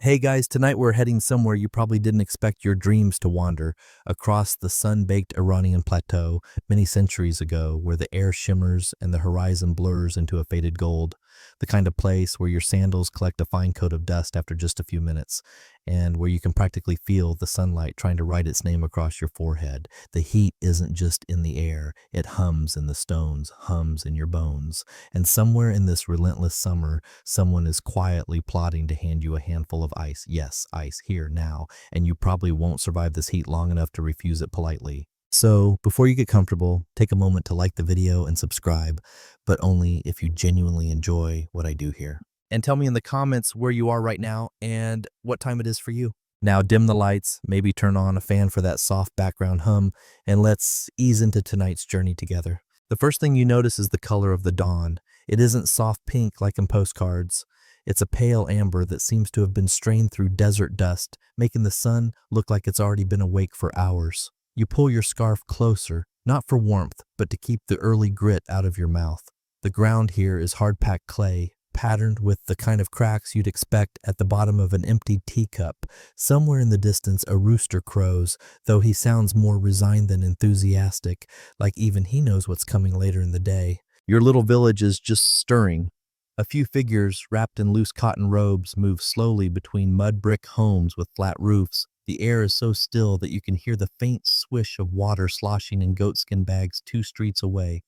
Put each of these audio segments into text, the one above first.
Hey guys, tonight we're heading somewhere you probably didn't expect your dreams to wander, across the sun-baked Iranian plateau many centuries ago, where the air shimmers and the horizon blurs into a faded gold. The kind of place where your sandals collect a fine coat of dust after just a few minutes, and where you can practically feel the sunlight trying to write its name across your forehead. The heat isn't just in the air, it hums in the stones, hums in your bones. And somewhere in this relentless summer, someone is quietly plotting to hand you a handful of ice. Yes, ice, here, now, and you probably won't survive this heat long enough to refuse it politely. So, before you get comfortable, take a moment to like the video and subscribe, but only if you genuinely enjoy what I do here. And tell me in the comments where you are right now and what time it is for you. Now dim the lights, maybe turn on a fan for that soft background hum, and let's ease into tonight's journey together. The first thing you notice is the color of the dawn. It isn't soft pink like in postcards. It's a pale amber that seems to have been strained through desert dust, making the sun look like it's already been awake for hours. You pull your scarf closer, not for warmth, but to keep the early grit out of your mouth. The ground here is hard-packed clay, patterned with the kind of cracks you'd expect at the bottom of an empty teacup. Somewhere in the distance, a rooster crows, though he sounds more resigned than enthusiastic, like even he knows what's coming later in the day. Your little village is just stirring. A few figures wrapped in loose cotton robes move slowly between mud brick homes with flat roofs. The air is so still that you can hear the faint swish of water sloshing in goatskin bags 2 streets away.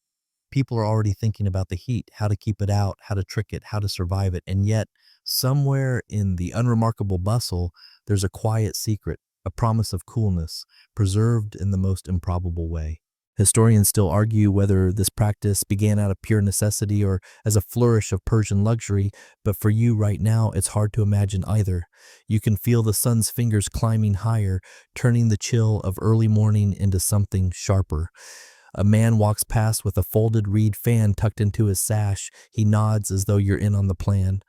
People are already thinking about the heat, how to keep it out, how to trick it, how to survive it. And yet, somewhere in the unremarkable bustle, there's a quiet secret, a promise of coolness, preserved in the most improbable way. Historians still argue whether this practice began out of pure necessity or as a flourish of Persian luxury, but for you right now, it's hard to imagine either. You can feel the sun's fingers climbing higher, turning the chill of early morning into something sharper. A man walks past with a folded reed fan tucked into his sash. He nods as though you're in on the plan.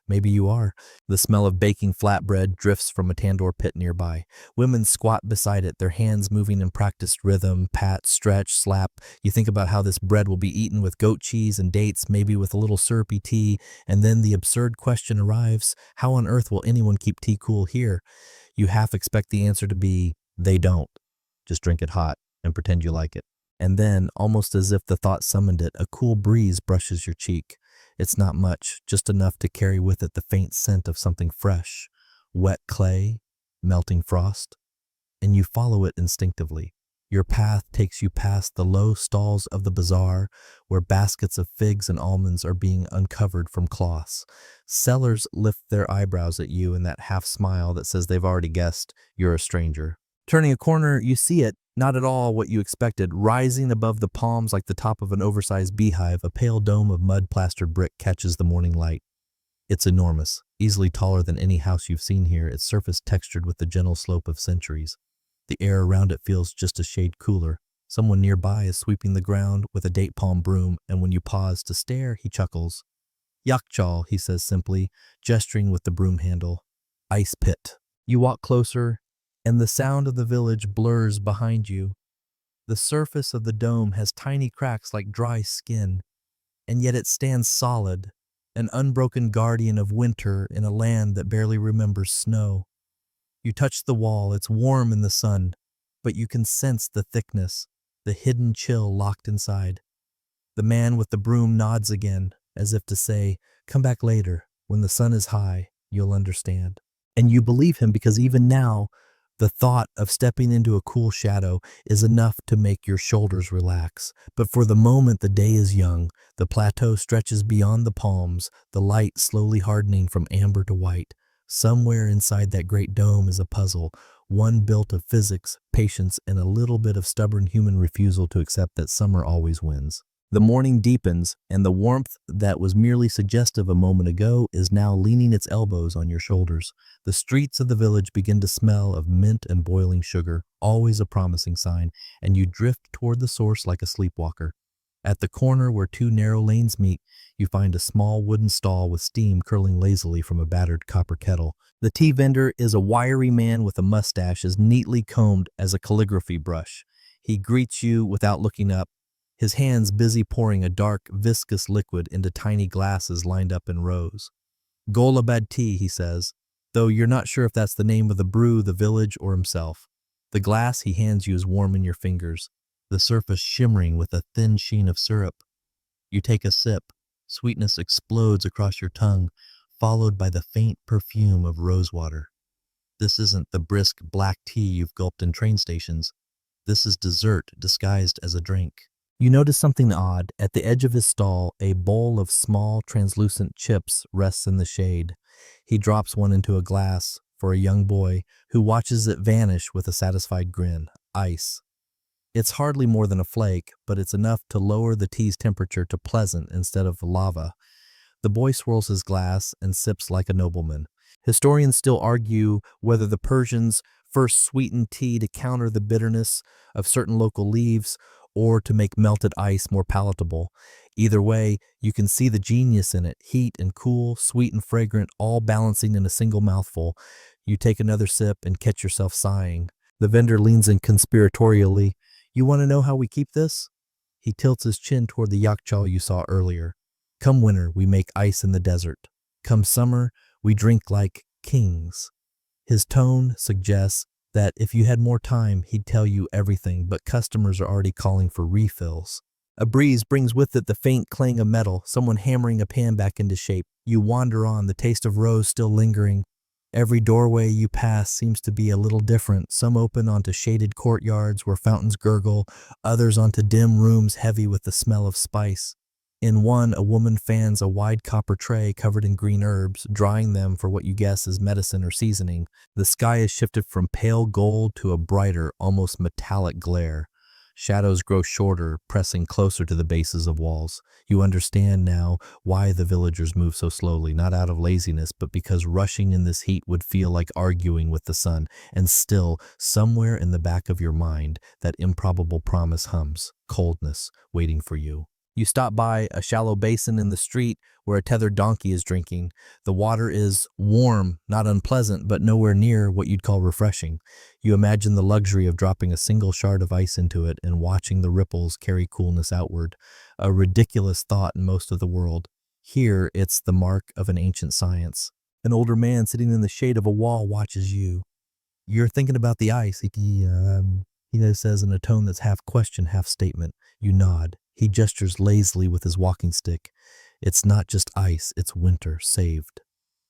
Maybe you are. The smell of baking flatbread drifts from a tandoor pit nearby. Women squat beside it, their hands moving in practiced rhythm, pat, stretch, slap. You think about how this bread will be eaten with goat cheese and dates, maybe with a little syrupy tea, and then the absurd question arrives, how on earth will anyone keep tea cool here? You half expect the answer to be, they don't. Just drink it hot and pretend you like it. And then, almost as if the thought summoned it, a cool breeze brushes your cheek. It's not much, just enough to carry with it the faint scent of something fresh, wet clay, melting frost, and you follow it instinctively. Your path takes you past the low stalls of the bazaar, where baskets of figs and almonds are being uncovered from cloths. Sellers lift their eyebrows at you in that half smile that says they've already guessed you're a stranger. Turning a corner, you see it, not at all what you expected. Rising above the palms like the top of an oversized beehive, a pale dome of mud-plastered brick catches the morning light. It's enormous, easily taller than any house you've seen here, its surface textured with the gentle slope of centuries. The air around it feels just a shade cooler. Someone nearby is sweeping the ground with a date palm broom, and when you pause to stare, he chuckles. Yakhchal, he says simply, gesturing with the broom handle. Ice pit. You walk closer, and the sound of the village blurs behind you. The surface of the dome has tiny cracks like dry skin, and yet it stands solid, an unbroken guardian of winter in a land that barely remembers snow. You touch the wall, it's warm in the sun, but you can sense the thickness, the hidden chill locked inside. The man with the broom nods again, as if to say, come back later, when the sun is high, you'll understand. And you believe him because even now, the thought of stepping into a cool shadow is enough to make your shoulders relax. But for the moment, the day is young. The plateau stretches beyond the palms, the light slowly hardening from amber to white. Somewhere inside that great dome is a puzzle, one built of physics, patience, and a little bit of stubborn human refusal to accept that summer always wins. The morning deepens, and the warmth that was merely suggestive a moment ago is now leaning its elbows on your shoulders. The streets of the village begin to smell of mint and boiling sugar, always a promising sign, and you drift toward the source like a sleepwalker. At the corner where 2 narrow lanes meet, you find a small wooden stall with steam curling lazily from a battered copper kettle. The tea vendor is a wiry man with a mustache as neatly combed as a calligraphy brush. He greets you without looking up, his hands busy pouring a dark, viscous liquid into tiny glasses lined up in rows. Golabad tea, he says, though you're not sure if that's the name of the brew, the village, or himself. The glass he hands you is warm in your fingers, the surface shimmering with a thin sheen of syrup. You take a sip. Sweetness explodes across your tongue, followed by the faint perfume of rosewater. This isn't the brisk black tea you've gulped in train stations. This is dessert disguised as a drink. You notice something odd. At the edge of his stall, a bowl of small, translucent chips rests in the shade. He drops one into a glass for a young boy who watches it vanish with a satisfied grin. Ice. It's hardly more than a flake, but it's enough to lower the tea's temperature to pleasant instead of lava. The boy swirls his glass and sips like a nobleman. Historians still argue whether the Persians first sweetened tea to counter the bitterness of certain local leaves or to make melted ice more palatable. Either way, you can see the genius in it. Heat and cool, sweet and fragrant, all balancing in a single mouthful. You take another sip and catch yourself sighing. The vendor leans in conspiratorially. You want to know how we keep this? He tilts his chin toward the Yakhchal you saw earlier. Come winter, we make ice in the desert. Come summer, we drink like kings. His tone suggests that if you had more time, he'd tell you everything, but customers are already calling for refills. A breeze brings with it the faint clang of metal, someone hammering a pan back into shape. You wander on, the taste of rose still lingering. Every doorway you pass seems to be a little different. Some open onto shaded courtyards where fountains gurgle, others onto dim rooms heavy with the smell of spice. In one, a woman fans a wide copper tray covered in green herbs, drying them for what you guess is medicine or seasoning. The sky is shifted from pale gold to a brighter, almost metallic glare. Shadows grow shorter, pressing closer to the bases of walls. You understand now why the villagers move so slowly, not out of laziness, but because rushing in this heat would feel like arguing with the sun. And still, somewhere in the back of your mind, that improbable promise hums, coldness waiting for you. You stop by a shallow basin in the street where a tethered donkey is drinking. The water is warm, not unpleasant, but nowhere near what you'd call refreshing. You imagine the luxury of dropping a single shard of ice into it and watching the ripples carry coolness outward. A ridiculous thought in most of the world. Here, it's the mark of an ancient science. An older man sitting in the shade of a wall watches you. You're thinking about the ice, he says in a tone that's half question, half statement. You nod. He gestures lazily with his walking stick. It's not just ice, it's winter, saved.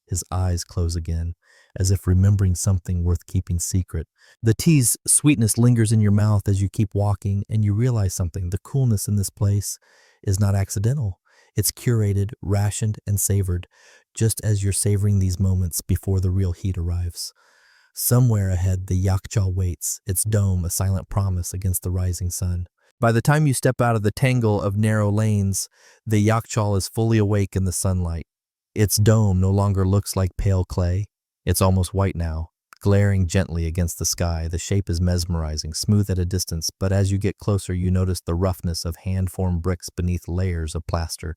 His eyes close again, as if remembering something worth keeping secret. The tea's sweetness lingers in your mouth as you keep walking, and you realize something. The coolness in this place is not accidental. It's curated, rationed, and savored, just as you're savoring these moments before the real heat arrives. Somewhere ahead, the Yakhchal waits, its dome a silent promise against the rising sun. By the time you step out of the tangle of narrow lanes, the Yakhchal is fully awake in the sunlight. Its dome no longer looks like pale clay. It's almost white now, glaring gently against the sky. The shape is mesmerizing, smooth at a distance, but as you get closer, you notice the roughness of hand-formed bricks beneath layers of plaster.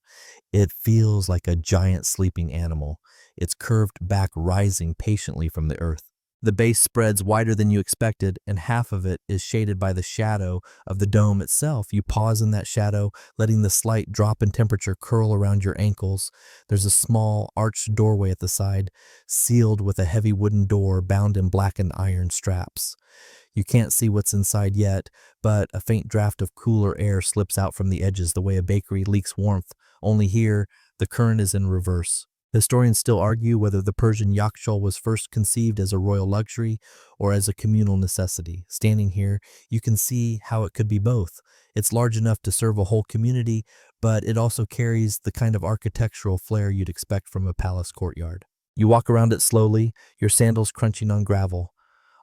It feels like a giant sleeping animal, its curved back rising patiently from the earth. The base spreads wider than you expected, and half of it is shaded by the shadow of the dome itself. You pause in that shadow, letting the slight drop in temperature curl around your ankles. There's a small, arched doorway at the side, sealed with a heavy wooden door bound in blackened iron straps. You can't see what's inside yet, but a faint draft of cooler air slips out from the edges the way a bakery leaks warmth. Only here, the current is in reverse. Historians still argue whether the Persian Yakhchal was first conceived as a royal luxury or as a communal necessity. Standing here, you can see how it could be both. It's large enough to serve a whole community, but it also carries the kind of architectural flair you'd expect from a palace courtyard. You walk around it slowly, your sandals crunching on gravel.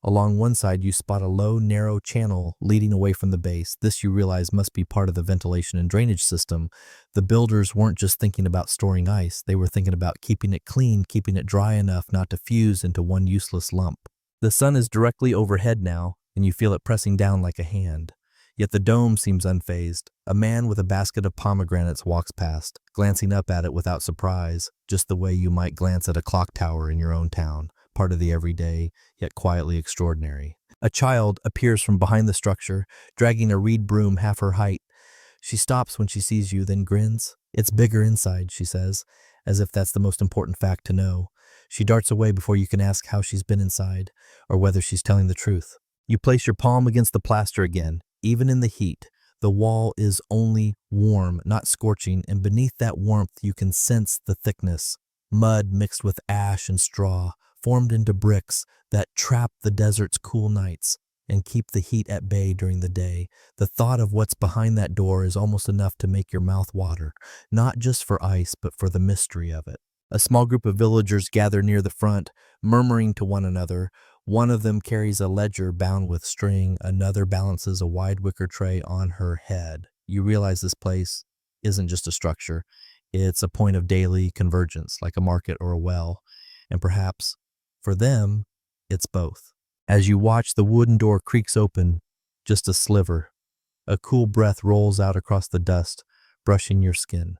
Along one side, you spot a low, narrow channel leading away from the base. This, you realize, must be part of the ventilation and drainage system. The builders weren't just thinking about storing ice. They were thinking about keeping it clean, keeping it dry enough not to fuse into one useless lump. The sun is directly overhead now, and you feel it pressing down like a hand. Yet the dome seems unfazed. A man with a basket of pomegranates walks past, glancing up at it without surprise, just the way you might glance at a clock tower in your own town. Part of the everyday, yet quietly extraordinary. A child appears from behind the structure, dragging a reed broom half her height. She stops when she sees you, then grins. It's bigger inside, she says, as if that's the most important fact to know. She darts away before you can ask how she's been inside or whether she's telling the truth. You place your palm against the plaster again. Even in the heat, the wall is only warm, not scorching, and beneath that warmth you can sense the thickness. Mud mixed with ash and straw, formed into bricks that trap the desert's cool nights and keep the heat at bay during the day. The thought of what's behind that door is almost enough to make your mouth water, not just for ice, but for the mystery of it. A small group of villagers gather near the front, murmuring to one another. One of them carries a ledger bound with string, another balances a wide wicker tray on her head. You realize this place isn't just a structure, it's a point of daily convergence, like a market or a well, and perhaps, for them, it's both. As you watch, the wooden door creaks open, just a sliver. A cool breath rolls out across the dust, brushing your skin.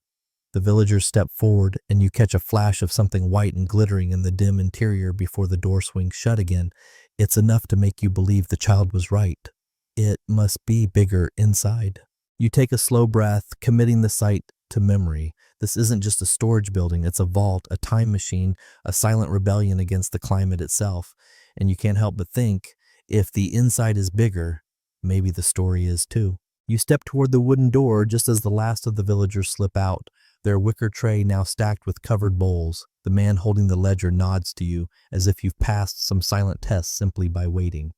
The villagers step forward, and you catch a flash of something white and glittering in the dim interior before the door swings shut again. It's enough to make you believe the child was right. It must be bigger inside. You take a slow breath, committing the sight to memory. This isn't just a storage building, it's a vault, a time machine, a silent rebellion against the climate itself. And you can't help but think, if the inside is bigger, maybe the story is too. You step toward the wooden door just as the last of the villagers slip out, their wicker tray now stacked with covered bowls. The man holding the ledger nods to you as if you've passed some silent test simply by waiting.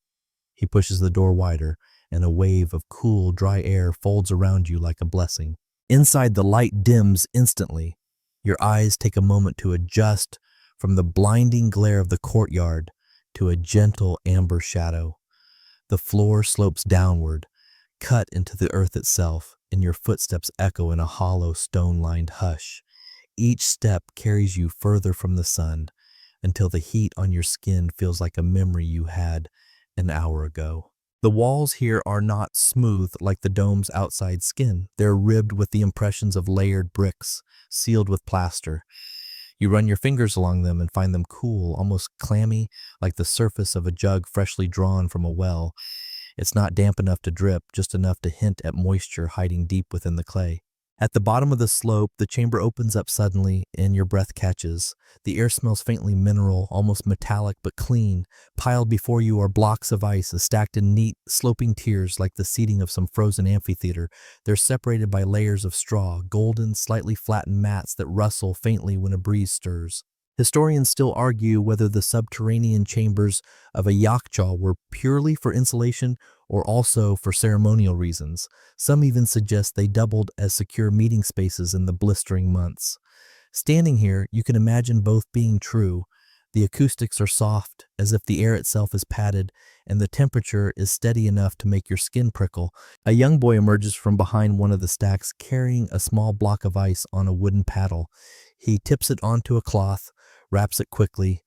He pushes the door wider, and a wave of cool, dry air folds around you like a blessing. Inside, the light dims instantly. Your eyes take a moment to adjust from the blinding glare of the courtyard to a gentle amber shadow. The floor slopes downward, cut into the earth itself, and your footsteps echo in a hollow, stone-lined hush. Each step carries you further from the sun until the heat on your skin feels like a memory you had an hour ago. The walls here are not smooth like the dome's outside skin. They're ribbed with the impressions of layered bricks, sealed with plaster. You run your fingers along them and find them cool, almost clammy, like the surface of a jug freshly drawn from a well. It's not damp enough to drip, just enough to hint at moisture hiding deep within the clay. At the bottom of the slope, the chamber opens up suddenly and your breath catches. The air smells faintly mineral, almost metallic but clean. Piled before you are blocks of ice, stacked in neat, sloping tiers like the seating of some frozen amphitheater. They're separated by layers of straw, golden, slightly flattened mats that rustle faintly when a breeze stirs. Historians still argue whether the subterranean chambers of a Yakhchal were purely for insulation or also for ceremonial reasons. Some even suggest they doubled as secure meeting spaces in the blistering months. Standing here, you can imagine both being true. The acoustics are soft, as if the air itself is padded, and the temperature is steady enough to make your skin prickle. A young boy emerges from behind one of the stacks, carrying a small block of ice on a wooden paddle. He tips it onto a cloth, wraps it quickly,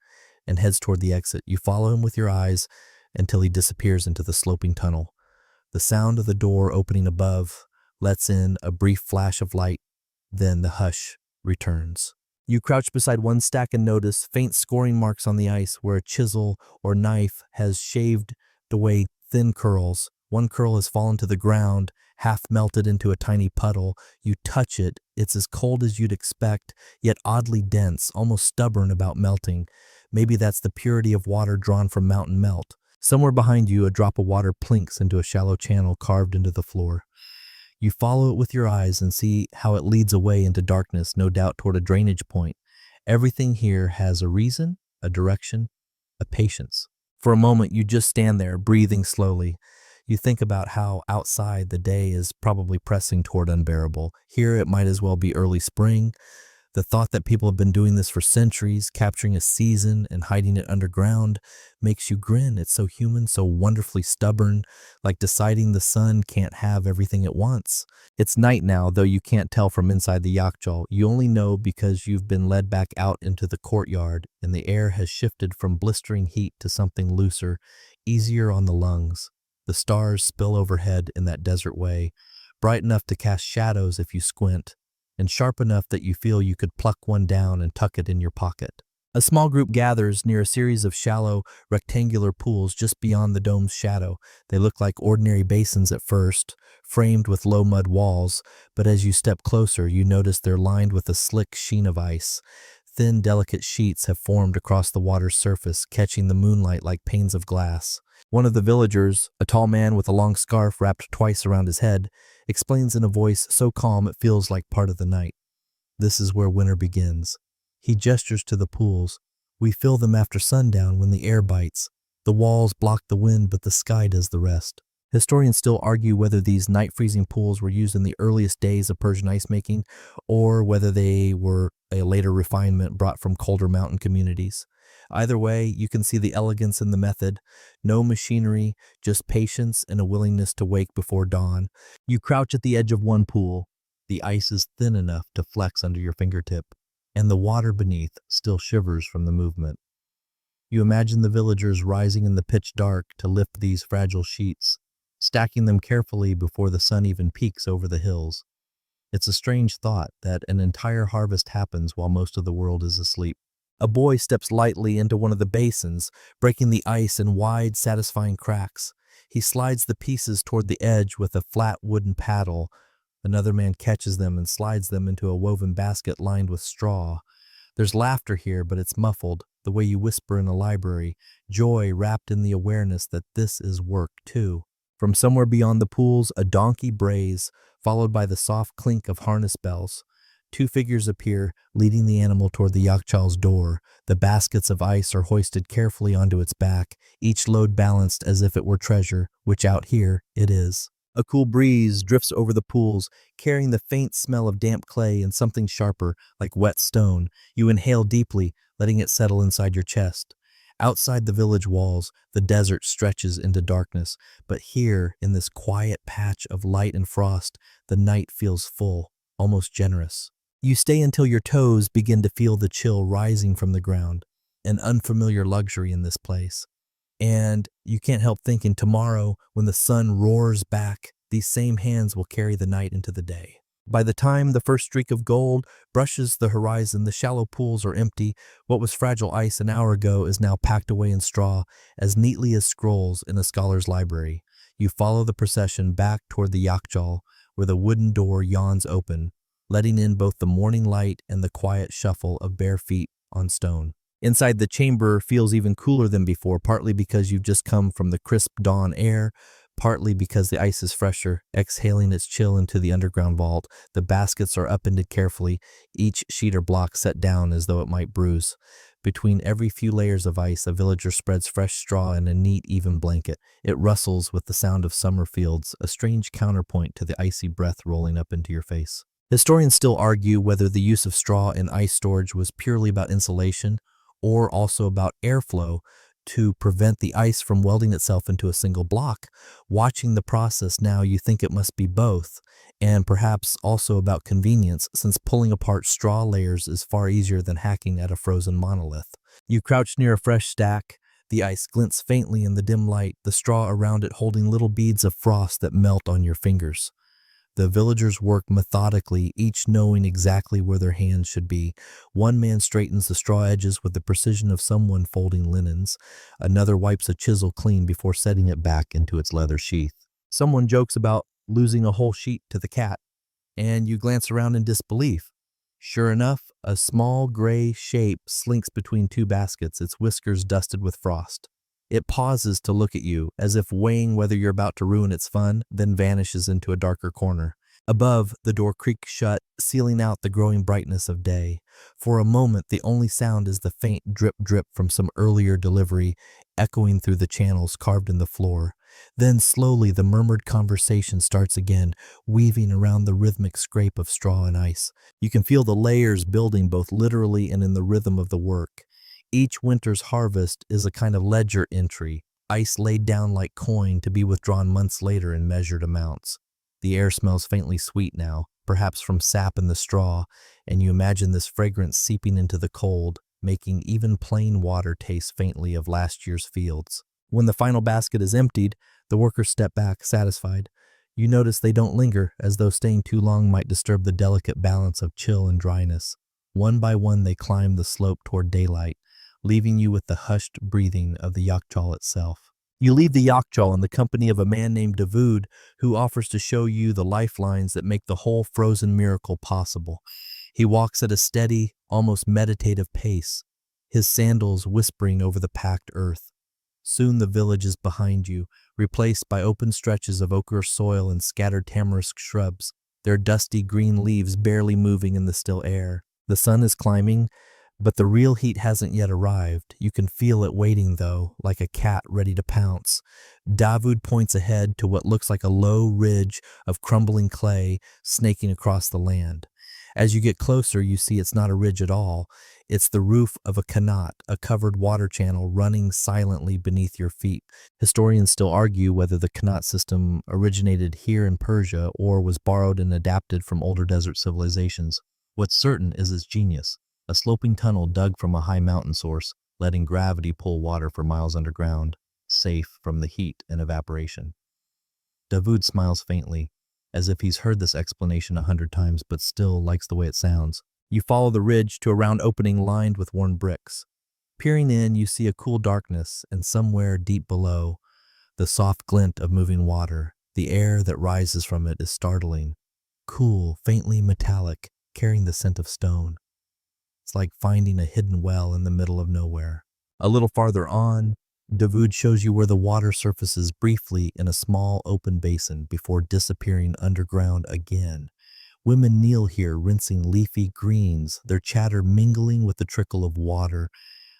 and heads toward the exit. You follow him with your eyes until he disappears into the sloping tunnel. The sound of the door opening above lets in a brief flash of light, then the hush returns. You crouch beside one stack and notice faint scoring marks on the ice where a chisel or knife has shaved away thin curls. One curl has fallen to the ground, half melted into a tiny puddle. You touch it. It's as cold as you'd expect, yet oddly dense, almost stubborn about melting. Maybe that's the purity of water drawn from mountain melt. Somewhere behind you, a drop of water plinks into a shallow channel carved into the floor. You follow it with your eyes and see how it leads away into darkness, no doubt toward a drainage point. Everything here has a reason, a direction, a patience. For a moment, you just stand there, breathing slowly. You think about how outside the day is probably pressing toward unbearable. Here it might as well be early spring. The thought that people have been doing this for centuries, capturing a season and hiding it underground, makes you grin. It's so human, so wonderfully stubborn, like deciding the sun can't have everything it wants. It's night now, though you can't tell from inside the Yakhchal. You only know because you've been led back out into the courtyard, and the air has shifted from blistering heat to something looser, easier on the lungs. The stars spill overhead in that desert way, bright enough to cast shadows if you squint, and sharp enough that you feel you could pluck one down and tuck it in your pocket. A small group gathers near a series of shallow, rectangular pools just beyond the dome's shadow. They look like ordinary basins at first, framed with low mud walls, but as you step closer, you notice they're lined with a slick sheen of ice. Thin, delicate sheets have formed across the water's surface, catching the moonlight like panes of glass. One of the villagers, a tall man with a long scarf wrapped twice around his head, explains in a voice so calm it feels like part of the night. This is where winter begins. He gestures to the pools. We fill them after sundown when the air bites. The walls block the wind, but the sky does the rest. Historians still argue whether these night-freezing pools were used in the earliest days of Persian ice-making or whether they were a later refinement brought from colder mountain communities. Either way, you can see the elegance in the method. No machinery, just patience and a willingness to wake before dawn. You crouch at the edge of one pool. The ice is thin enough to flex under your fingertip, and the water beneath still shivers from the movement. You imagine the villagers rising in the pitch dark to lift these fragile sheets, stacking them carefully before the sun even peeks over the hills. It's a strange thought that an entire harvest happens while most of the world is asleep. A boy steps lightly into one of the basins, breaking the ice in wide, satisfying cracks. He slides the pieces toward the edge with a flat wooden paddle. Another man catches them and slides them into a woven basket lined with straw. There's laughter here, but it's muffled, the way you whisper in a library, joy wrapped in the awareness that this is work too. From somewhere beyond the pools, a donkey brays, followed by the soft clink of harness bells. Two figures appear, leading the animal toward the Yakhchal's door. The baskets of ice are hoisted carefully onto its back, each load balanced as if it were treasure, which out here it is. A cool breeze drifts over the pools, carrying the faint smell of damp clay and something sharper, like wet stone. You inhale deeply, letting it settle inside your chest. Outside the village walls, the desert stretches into darkness, but here, in this quiet patch of light and frost, the night feels full, almost generous. You stay until your toes begin to feel the chill rising from the ground, an unfamiliar luxury in this place. And you can't help thinking tomorrow, when the sun roars back, these same hands will carry the night into the day. By the time the first streak of gold brushes the horizon, the shallow pools are empty. What was fragile ice an hour ago is now packed away in straw, as neatly as scrolls in a scholar's library. You follow the procession back toward the Yakhchal, where the wooden door yawns open, letting in both the morning light and the quiet shuffle of bare feet on stone. Inside, the chamber feels even cooler than before, partly because you've just come from the crisp dawn air, partly because the ice is fresher, exhaling its chill into the underground vault. The baskets are upended carefully, each sheet or block set down as though it might bruise. Between every few layers of ice, a villager spreads fresh straw in a neat, even blanket. It rustles with the sound of summer fields, a strange counterpoint to the icy breath rolling up into your face. Historians still argue whether the use of straw in ice storage was purely about insulation or also about airflow to prevent the ice from welding itself into a single block. Watching the process now, you think it must be both, and perhaps also about convenience, since pulling apart straw layers is far easier than hacking at a frozen monolith. You crouch near a fresh stack. The ice glints faintly in the dim light, the straw around it holding little beads of frost that melt on your fingers. The villagers work methodically, each knowing exactly where their hands should be. One man straightens the straw edges with the precision of someone folding linens. Another wipes a chisel clean before setting it back into its leather sheath. Someone jokes about losing a whole sheet to the cat, and you glance around in disbelief. Sure enough, a small gray shape slinks between two baskets, its whiskers dusted with frost. It pauses to look at you, as if weighing whether you're about to ruin its fun, then vanishes into a darker corner. Above, the door creaks shut, sealing out the growing brightness of day. For a moment, the only sound is the faint drip-drip from some earlier delivery, echoing through the channels carved in the floor. Then slowly the murmured conversation starts again, weaving around the rhythmic scrape of straw and ice. You can feel the layers building both literally and in the rhythm of the work. Each winter's harvest is a kind of ledger entry, ice laid down like coin to be withdrawn months later in measured amounts. The air smells faintly sweet now, perhaps from sap in the straw, and you imagine this fragrance seeping into the cold, making even plain water taste faintly of last year's fields. When the final basket is emptied, the workers step back, satisfied. You notice they don't linger, as though staying too long might disturb the delicate balance of chill and dryness. One by one they climb the slope toward daylight, leaving you with the hushed breathing of the Yakhchal itself. You leave the Yakhchal in the company of a man named Davoud, who offers to show you the lifelines that make the whole frozen miracle possible. He walks at a steady, almost meditative pace, his sandals whispering over the packed earth. Soon the village is behind you, replaced by open stretches of ochre soil and scattered tamarisk shrubs, their dusty green leaves barely moving in the still air. The sun is climbing, but the real heat hasn't yet arrived. You can feel it waiting, though, like a cat ready to pounce. Davud points ahead to what looks like a low ridge of crumbling clay snaking across the land. As you get closer, you see it's not a ridge at all. It's the roof of a qanat, a covered water channel running silently beneath your feet. Historians still argue whether the qanat system originated here in Persia or was borrowed and adapted from older desert civilizations. What's certain is its genius. A sloping tunnel dug from a high mountain source, letting gravity pull water for miles underground, safe from the heat and evaporation. Davud smiles faintly, as if he's heard this explanation 100 times but still likes the way it sounds. You follow the ridge to a round opening lined with worn bricks. Peering in, you see a cool darkness, and somewhere deep below, the soft glint of moving water. The air that rises from it is startling, cool, faintly metallic, carrying the scent of stone. It's like finding a hidden well in the middle of nowhere. A little farther on, Davud shows you where the water surfaces briefly in a small open basin before disappearing underground again. Women kneel here rinsing leafy greens, their chatter mingling with the trickle of water.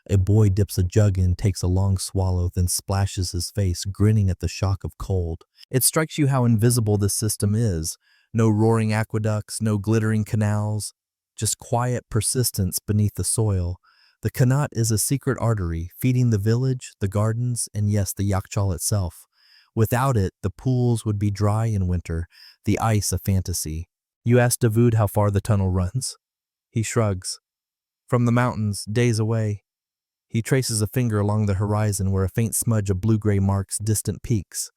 A boy dips a jug in, takes a long swallow, then splashes his face, grinning at the shock of cold. It strikes you how invisible this system is. No roaring aqueducts, no glittering canals, just quiet persistence beneath the soil. The qanat is a secret artery, feeding the village, the gardens, and yes, the Yakhchal itself. Without it, the pools would be dry in winter, the ice a fantasy. You ask Davud how far the tunnel runs. He shrugs. From the mountains, days away. He traces a finger along the horizon where a faint smudge of blue-gray marks distant peaks.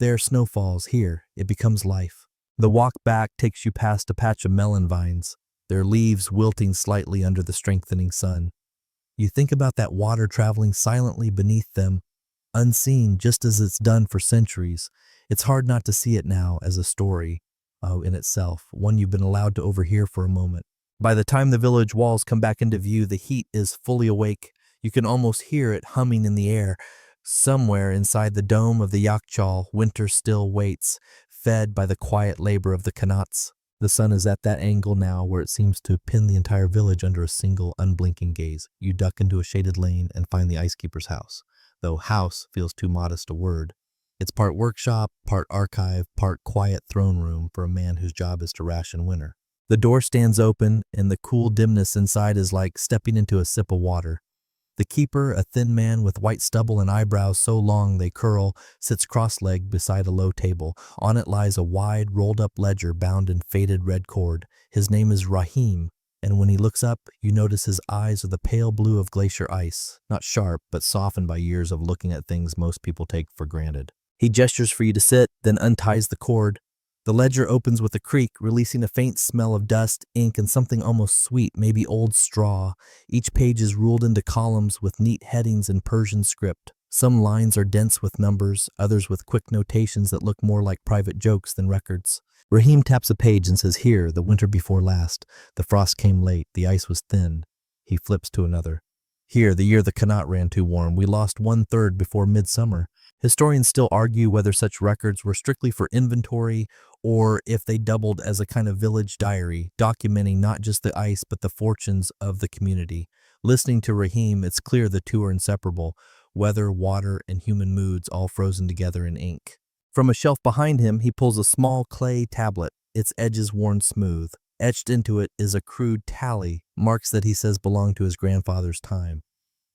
There snow falls, here it becomes life. The walk back takes you past a patch of melon vines, their leaves wilting slightly under the strengthening sun. You think about that water traveling silently beneath them, unseen just as it's done for centuries. It's hard not to see it now as a story in itself, one you've been allowed to overhear for a moment. By the time the village walls come back into view, the heat is fully awake. You can almost hear it humming in the air. Somewhere inside the dome of the Yakhchal, winter still waits, fed by the quiet labor of the qanats. The sun is at that angle now where it seems to pin the entire village under a single unblinking gaze. You duck into a shaded lane and find the icekeeper's house, though house feels too modest a word. It's part workshop, part archive, part quiet throne room for a man whose job is to ration winter. The door stands open, and the cool dimness inside is like stepping into a sip of water. The keeper, a thin man with white stubble and eyebrows so long they curl, sits cross-legged beside a low table. On it lies a wide, rolled-up ledger bound in faded red cord. His name is Rahim, and when he looks up, you notice his eyes are the pale blue of glacier ice, not sharp, but softened by years of looking at things most people take for granted. He gestures for you to sit, then unties the cord. The ledger opens with a creak, releasing a faint smell of dust, ink, and something almost sweet, maybe old straw. Each page is ruled into columns with neat headings in Persian script. Some lines are dense with numbers, others with quick notations that look more like private jokes than records. Rahim taps a page and says, "Here, the winter before last. The frost came late, the ice was thin." He flips to another. "Here, the year the qanat ran too warm. We lost 1/3 before midsummer." Historians still argue whether such records were strictly for inventory or if they doubled as a kind of village diary, documenting not just the ice but the fortunes of the community. Listening to Rahim, it's clear the two are inseparable, weather, water, and human moods all frozen together in ink. From a shelf behind him, he pulls a small clay tablet, its edges worn smooth. Etched into it is a crude tally, marks that he says belong to his grandfather's time.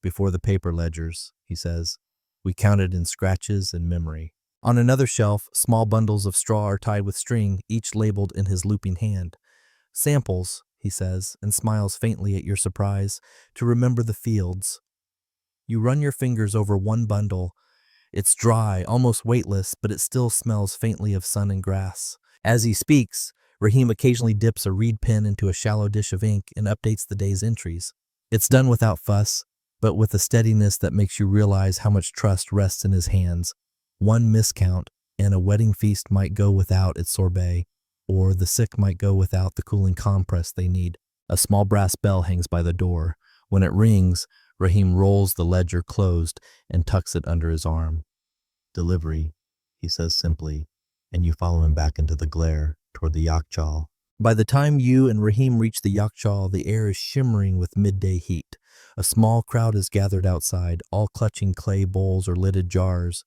"Before the paper ledgers," he says. "We counted in scratches and memory." On another shelf, small bundles of straw are tied with string, each labeled in his looping hand. "Samples," he says, and smiles faintly at your surprise, "to remember the fields." You run your fingers over one bundle. It's dry, almost weightless, but it still smells faintly of sun and grass. As he speaks, Rahim occasionally dips a reed pen into a shallow dish of ink and updates the day's entries. It's done without fuss, but with a steadiness that makes you realize how much trust rests in his hands. One miscount, and a wedding feast might go without its sorbet, or the sick might go without the cooling compress they need. A small brass bell hangs by the door. When it rings, Rahim rolls the ledger closed and tucks it under his arm. "Delivery," he says simply, and you follow him back into the glare toward the Yakhchal. By the time you and Rahim reach the Yakhchal, the air is shimmering with midday heat. A small crowd is gathered outside, all clutching clay bowls or lidded jars.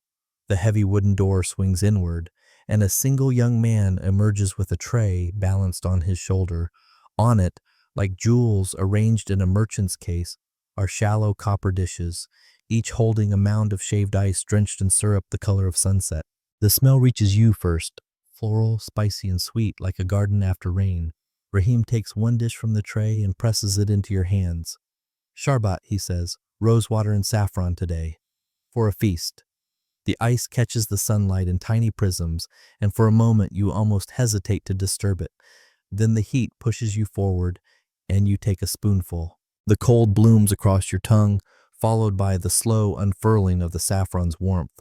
The heavy wooden door swings inward, and a single young man emerges with a tray balanced on his shoulder. On it, like jewels arranged in a merchant's case, are shallow copper dishes, each holding a mound of shaved ice drenched in syrup the color of sunset. The smell reaches you first, floral, spicy, and sweet, like a garden after rain. Rahim takes one dish from the tray and presses it into your hands. "Sharbat," he says, "rosewater and saffron today. For a feast." The ice catches the sunlight in tiny prisms, and for a moment you almost hesitate to disturb it. Then the heat pushes you forward, and you take a spoonful. The cold blooms across your tongue, followed by the slow unfurling of the saffron's warmth.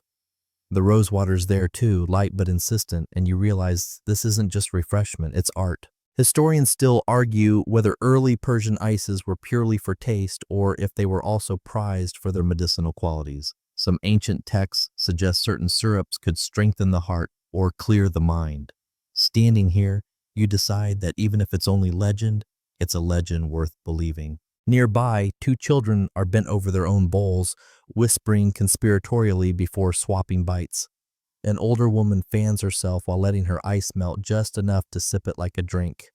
The rosewater's there too, light but insistent, and you realize this isn't just refreshment, it's art. Historians still argue whether early Persian ices were purely for taste or if they were also prized for their medicinal qualities. Some ancient texts suggest certain syrups could strengthen the heart or clear the mind. Standing here, you decide that even if it's only legend, it's a legend worth believing. Nearby, two children are bent over their own bowls, whispering conspiratorially before swapping bites. An older woman fans herself while letting her ice melt just enough to sip it like a drink.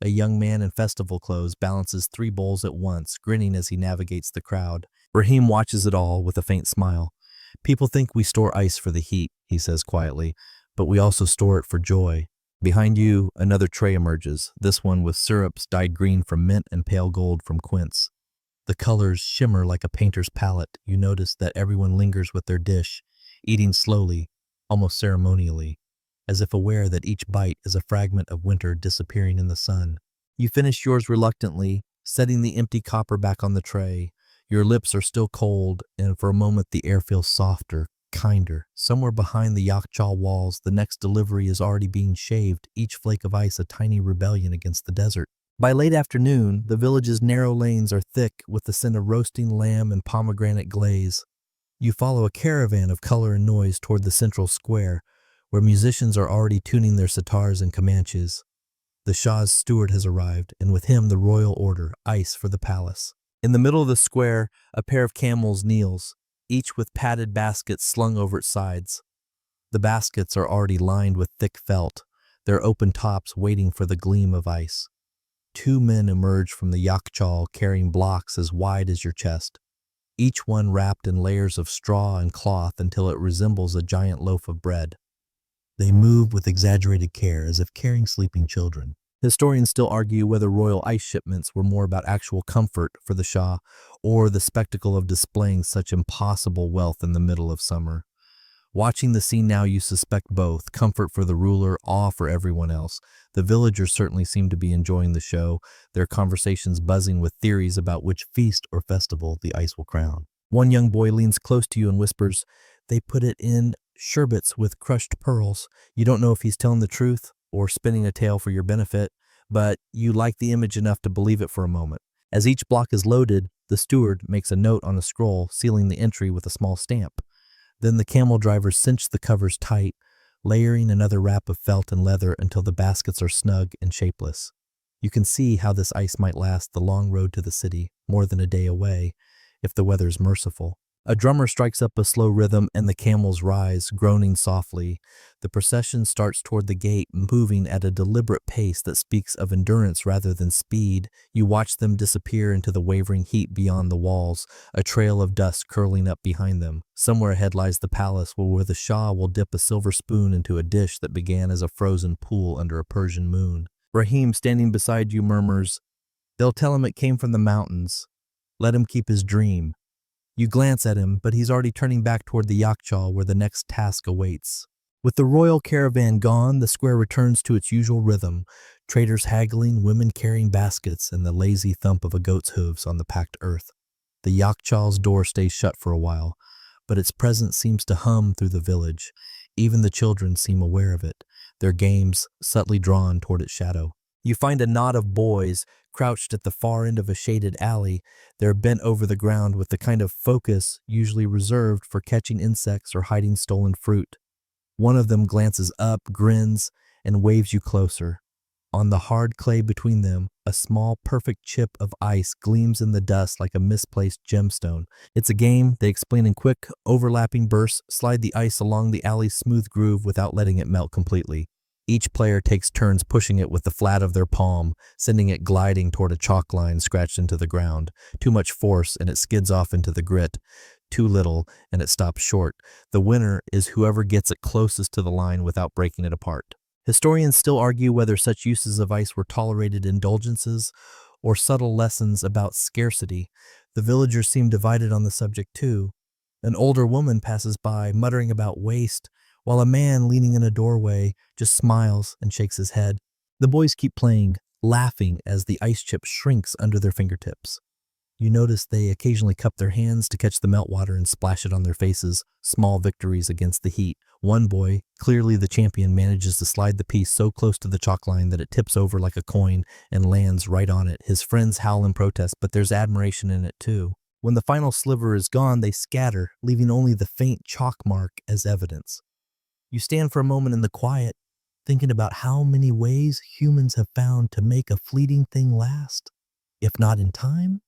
A young man in festival clothes balances 3 bowls at once, grinning as he navigates the crowd. Rahim watches it all with a faint smile. "People think we store ice for the heat," he says quietly, "but we also store it for joy." Behind you, another tray emerges, this one with syrups dyed green from mint and pale gold from quince. The colors shimmer like a painter's palette. You notice that everyone lingers with their dish, eating slowly, almost ceremonially, as if aware that each bite is a fragment of winter disappearing in the sun. You finish yours reluctantly, setting the empty copper back on the tray. Your lips are still cold, and for a moment the air feels softer, kinder. Somewhere behind the Yakhchal walls, the next delivery is already being shaved, each flake of ice a tiny rebellion against the desert. By late afternoon, the village's narrow lanes are thick with the scent of roasting lamb and pomegranate glaze. You follow a caravan of color and noise toward the central square, where musicians are already tuning their sitars and Comanches. The Shah's steward has arrived, and with him the royal order, ice for the palace. In the middle of the square, a pair of camels kneels, each with padded baskets slung over its sides. The baskets are already lined with thick felt, their open tops waiting for the gleam of ice. 2 men emerge from the Yakhchal carrying blocks as wide as your chest, each one wrapped in layers of straw and cloth until it resembles a giant loaf of bread. They move with exaggerated care, as if carrying sleeping children. Historians still argue whether royal ice shipments were more about actual comfort for the Shah or the spectacle of displaying such impossible wealth in the middle of summer. Watching the scene now, you suspect both, comfort for the ruler, awe for everyone else. The villagers certainly seem to be enjoying the show, their conversations buzzing with theories about which feast or festival the ice will crown. One young boy leans close to you and whispers, "They put it in sherbets with crushed pearls." You don't know if he's telling the truth or spinning a tale for your benefit, but you like the image enough to believe it for a moment. As each block is loaded, the steward makes a note on a scroll, sealing the entry with a small stamp. Then the camel drivers cinch the covers tight, layering another wrap of felt and leather until the baskets are snug and shapeless. You can see how this ice might last the long road to the city, more than a day away, if the weather's merciful. A drummer strikes up a slow rhythm and the camels rise, groaning softly. The procession starts toward the gate, moving at a deliberate pace that speaks of endurance rather than speed. You watch them disappear into the wavering heat beyond the walls, a trail of dust curling up behind them. Somewhere ahead lies the palace, where the Shah will dip a silver spoon into a dish that began as a frozen pool under a Persian moon. Rahim, standing beside you, murmurs, "They'll tell him it came from the mountains. Let him keep his dream." You glance at him, but he's already turning back toward the Yakhchal, where the next task awaits. With the royal caravan gone, the square returns to its usual rhythm, traders haggling, women carrying baskets, and the lazy thump of a goat's hooves on the packed earth. The Yakhchal's door stays shut for a while, but its presence seems to hum through the village. Even the children seem aware of it, their games subtly drawn toward its shadow. You find a knot of boys crouched at the far end of a shaded alley. They're bent over the ground with the kind of focus usually reserved for catching insects or hiding stolen fruit. One of them glances up, grins, and waves you closer. On the hard clay between them, a small, perfect chip of ice gleams in the dust like a misplaced gemstone. It's a game, they explain in quick, overlapping bursts, slide the ice along the alley's smooth groove without letting it melt completely. Each player takes turns pushing it with the flat of their palm, sending it gliding toward a chalk line scratched into the ground. Too much force and it skids off into the grit. Too little and it stops short. The winner is whoever gets it closest to the line without breaking it apart. Historians still argue whether such uses of ice were tolerated indulgences or subtle lessons about scarcity. The villagers seem divided on the subject too. An older woman passes by, muttering about waste, while a man leaning in a doorway just smiles and shakes his head. The boys keep playing, laughing as the ice chip shrinks under their fingertips. You notice they occasionally cup their hands to catch the meltwater and splash it on their faces, small victories against the heat. One boy, clearly the champion, manages to slide the piece so close to the chalk line that it tips over like a coin and lands right on it. His friends howl in protest, but there's admiration in it too. When the final sliver is gone, they scatter, leaving only the faint chalk mark as evidence. You stand for a moment in the quiet, thinking about how many ways humans have found to make a fleeting thing last, if not in time,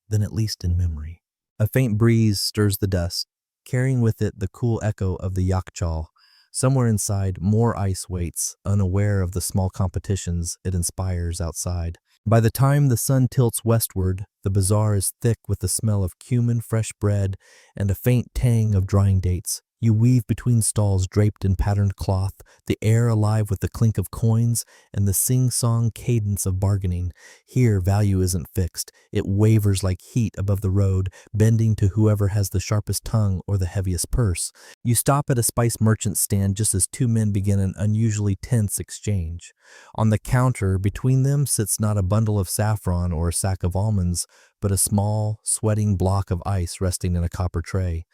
then at least in memory. A faint breeze stirs the dust, carrying with it the cool echo of the Yakhchal. Somewhere inside, more ice waits, unaware of the small competitions it inspires outside. By the time the sun tilts westward, the bazaar is thick with the smell of cumin, fresh bread, and a faint tang of drying dates. You weave between stalls draped in patterned cloth, the air alive with the clink of coins and the sing-song cadence of bargaining. Here, value isn't fixed. It wavers like heat above the road, bending to whoever has the sharpest tongue or the heaviest purse. You stop at a spice merchant's stand just as two men begin an unusually tense exchange. On the counter between them sits not a bundle of saffron or a sack of almonds, but a small, sweating block of ice resting in a copper tray.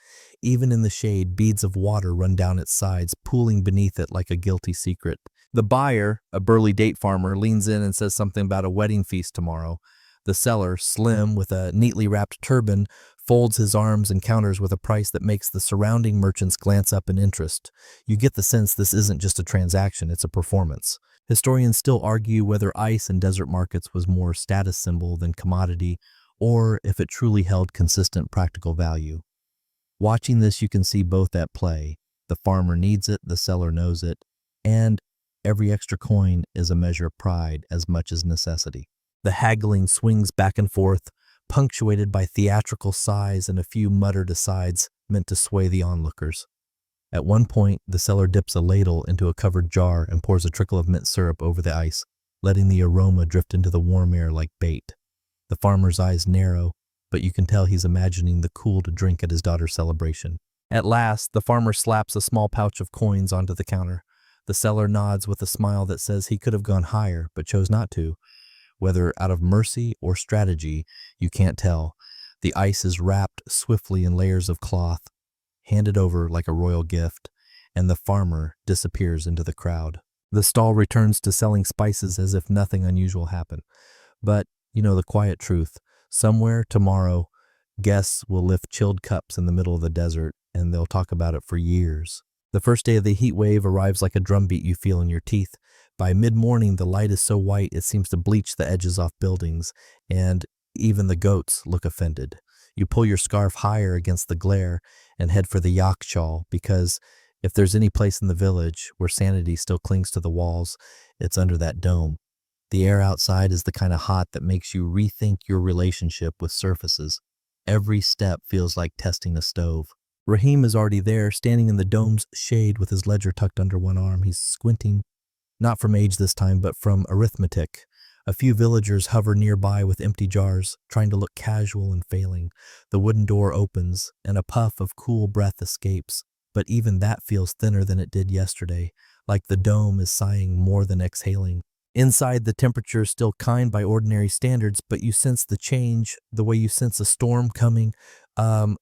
Even in the shade, beads of water run down its sides, pooling beneath it like a guilty secret. The buyer, a burly date farmer, leans in and says something about a wedding feast tomorrow. The seller, slim, with a neatly wrapped turban, folds his arms and counters with a price that makes the surrounding merchants glance up in interest. You get the sense this isn't just a transaction, it's a performance. Historians still argue whether ice in desert markets was more status symbol than commodity, or if it truly held consistent practical value. Watching this, you can see both at play. The farmer needs it, the seller knows it, and every extra coin is a measure of pride as much as necessity. The haggling swings back and forth, punctuated by theatrical sighs and a few muttered asides meant to sway the onlookers. At one point, the seller dips a ladle into a covered jar and pours a trickle of mint syrup over the ice, letting the aroma drift into the warm air like bait. The farmer's eyes narrow, but you can tell he's imagining the cool to drink at his daughter's celebration. At last, the farmer slaps a small pouch of coins onto the counter. The seller nods with a smile that says he could have gone higher, but chose not to. Whether out of mercy or strategy, you can't tell. The ice is wrapped swiftly in layers of cloth, handed over like a royal gift, and the farmer disappears into the crowd. The stall returns to selling spices as if nothing unusual happened. But you know the quiet truth. Somewhere tomorrow, guests will lift chilled cups in the middle of the desert, and they'll talk about it for years. The first day of the heat wave arrives like a drumbeat you feel in your teeth. By mid-morning, the light is so white it seems to bleach the edges off buildings, and even the goats look offended. You pull your scarf higher against the glare and head for the Yakhchal, because if there's any place in the village where sanity still clings to the walls, it's under that dome. The air outside is the kind of hot that makes you rethink your relationship with surfaces. Every step feels like testing a stove. Rahim is already there, standing in the dome's shade with his ledger tucked under one arm. He's squinting, not from age this time, but from arithmetic. A few villagers hover nearby with empty jars, trying to look casual and failing. The wooden door opens, and a puff of cool breath escapes, but even that feels thinner than it did yesterday, like the dome is sighing more than exhaling. Inside, the temperature is still kind by ordinary standards, but you sense the change, the way you sense a storm coming,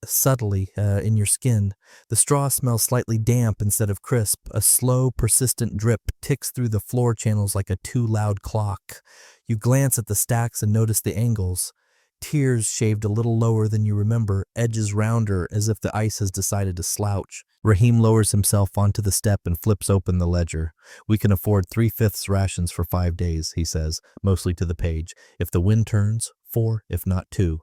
subtly in your skin. The straw smells slightly damp instead of crisp. A slow, persistent drip ticks through the floor channels like a too loud clock. You glance at the stacks and notice the angles. Tiers shaved a little lower than you remember, edges rounder as if the ice has decided to slouch. Raheem lowers himself onto the step and flips open the ledger. We can afford 3/5 rations for 5 days, he says, mostly to the page. If the wind turns, 4, if not 2.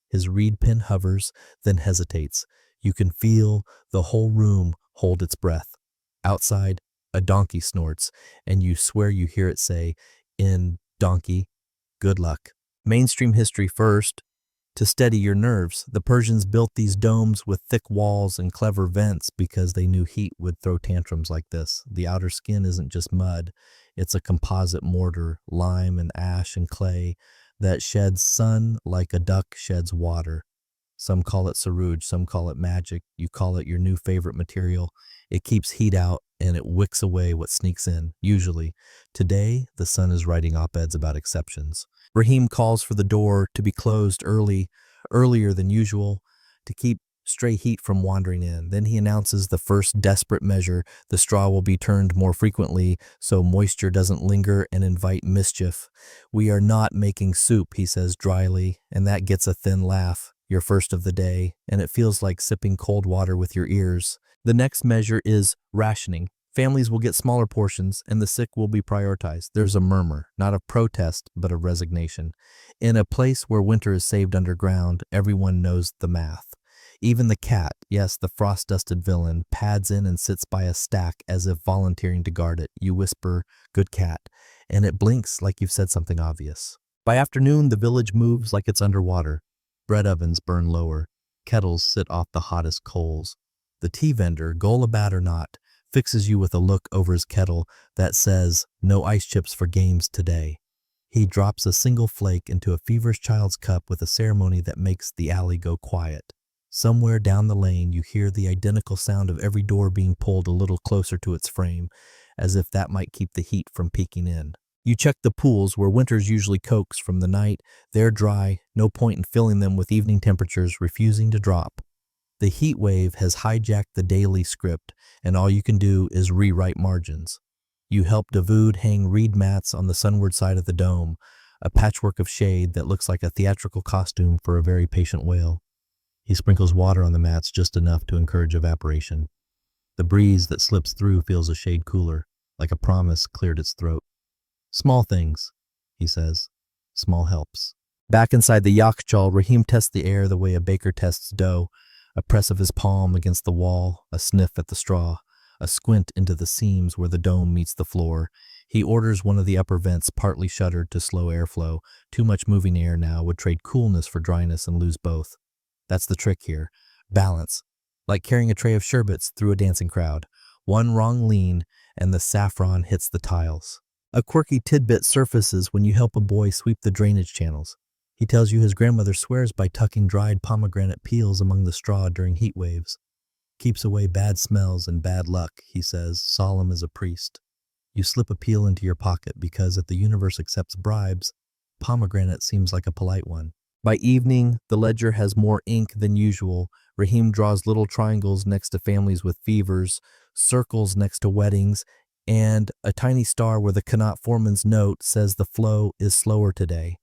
His reed pen hovers, then hesitates. You can feel the whole room hold its breath. Outside, a donkey snorts, and you swear you hear it say, in donkey, good luck. Mainstream history first. To steady your nerves, the Persians built these domes with thick walls and clever vents because they knew heat would throw tantrums like this. The outer skin isn't just mud, it's a composite mortar, lime and ash and clay, that sheds sun like a duck sheds water. Some call it sarouj, some call it magic, you call it your new favorite material. It keeps heat out and it wicks away what sneaks in, usually. Today, the sun is writing op-eds about exceptions. Raheem calls for the door to be closed earlier than usual, to keep stray heat from wandering in. Then he announces the first desperate measure. The straw will be turned more frequently so moisture doesn't linger and invite mischief. We are not making soup, he says dryly, and that gets a thin laugh. Your first of the day, and it feels like sipping cold water with your ears. The next measure is rationing. Families will get smaller portions, and the sick will be prioritized. There's a murmur, not of protest, but of resignation. In a place where winter is saved underground, everyone knows the math. Even the cat, yes, the frost-dusted villain, pads in and sits by a stack as if volunteering to guard it. You whisper, good cat, and it blinks like you've said something obvious. By afternoon, the village moves like it's underwater. Bread ovens burn lower. Kettles sit off the hottest coals. The tea vendor, Golabat or not, fixes you with a look over his kettle that says, no ice chips for games today. He drops a single flake into a feverish child's cup with a ceremony that makes the alley go quiet. Somewhere down the lane, you hear the identical sound of every door being pulled a little closer to its frame, as if that might keep the heat from peeking in. You check the pools where winters usually coax from the night. They're dry, no point in filling them with evening temperatures refusing to drop. The heat wave has hijacked the daily script, and all you can do is rewrite margins. You help Davood hang reed mats on the sunward side of the dome, a patchwork of shade that looks like a theatrical costume for a very patient whale. He sprinkles water on the mats just enough to encourage evaporation. The breeze that slips through feels a shade cooler, like a promise cleared its throat. Small things, he says. Small helps. Back inside the Yakhchal, Raheem tests the air the way a baker tests dough. A press of his palm against the wall, a sniff at the straw, a squint into the seams where the dome meets the floor. He orders one of the upper vents partly shuttered to slow airflow. Too much moving air now would trade coolness for dryness and lose both. That's the trick here. Balance. Like carrying a tray of sherbets through a dancing crowd. One wrong lean, and the saffron hits the tiles. A quirky tidbit surfaces when you help a boy sweep the drainage channels. He tells you his grandmother swears by tucking dried pomegranate peels among the straw during heat waves. Keeps away bad smells and bad luck, he says, solemn as a priest. You slip a peel into your pocket because if the universe accepts bribes, pomegranate seems like a polite one. By evening, the ledger has more ink than usual. Raheem draws little triangles next to families with fevers, circles next to weddings, and a tiny star where the Connaught foreman's note says the flow is slower today.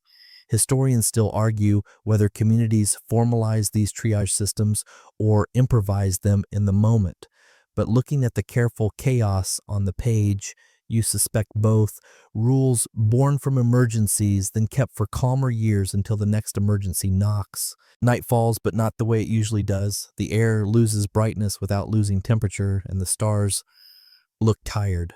Historians still argue whether communities formalize these triage systems or improvise them in the moment. But looking at the careful chaos on the page, you suspect both. Rules born from emergencies, then kept for calmer years until the next emergency knocks. Night falls, but not the way it usually does. The air loses brightness without losing temperature, and the stars look tired.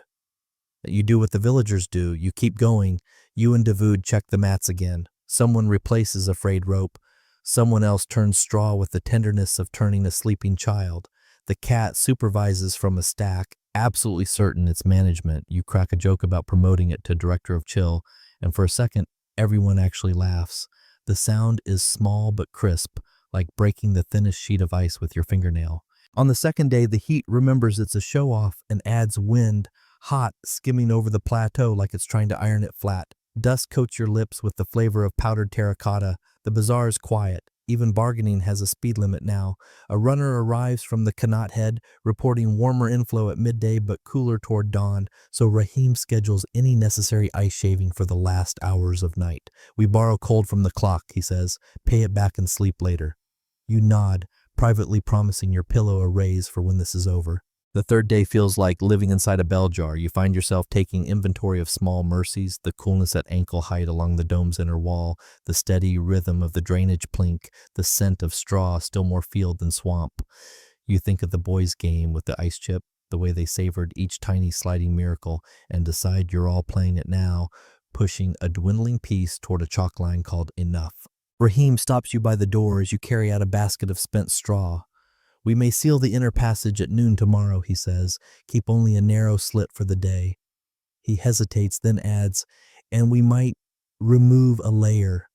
You do what the villagers do. You keep going. You and Davood check the mats again. Someone replaces a frayed rope. Someone else turns straw with the tenderness of turning a sleeping child. The cat supervises from a stack, absolutely certain it's management. You crack a joke about promoting it to director of chill, and for a second, everyone actually laughs. The sound is small but crisp, like breaking the thinnest sheet of ice with your fingernail. On the second day, the heat remembers it's a show-off and adds wind, hot, skimming over the plateau like it's trying to iron it flat. Dust coats your lips with the flavor of powdered terracotta. The bazaar is quiet. Even bargaining has a speed limit now. A runner arrives from the Qanat Head, reporting warmer inflow at midday but cooler toward dawn, so Rahim schedules any necessary ice shaving for the last hours of night. "We borrow cold from the clock," he says. "Pay it back and sleep later." You nod, privately promising your pillow a raise for when this is over. The third day feels like living inside a bell jar. You find yourself taking inventory of small mercies, the coolness at ankle height along the dome's inner wall, the steady rhythm of the drainage plink, the scent of straw still more field than swamp. You think of the boys' game with the ice chip, the way they savored each tiny sliding miracle, and decide you're all playing it now, pushing a dwindling piece toward a chalk line called enough. Rahim stops you by the door as you carry out a basket of spent straw. "We may seal the inner passage at noon tomorrow," he says. "Keep only a narrow slit for the day." He hesitates, then adds, "And we might remove a layer."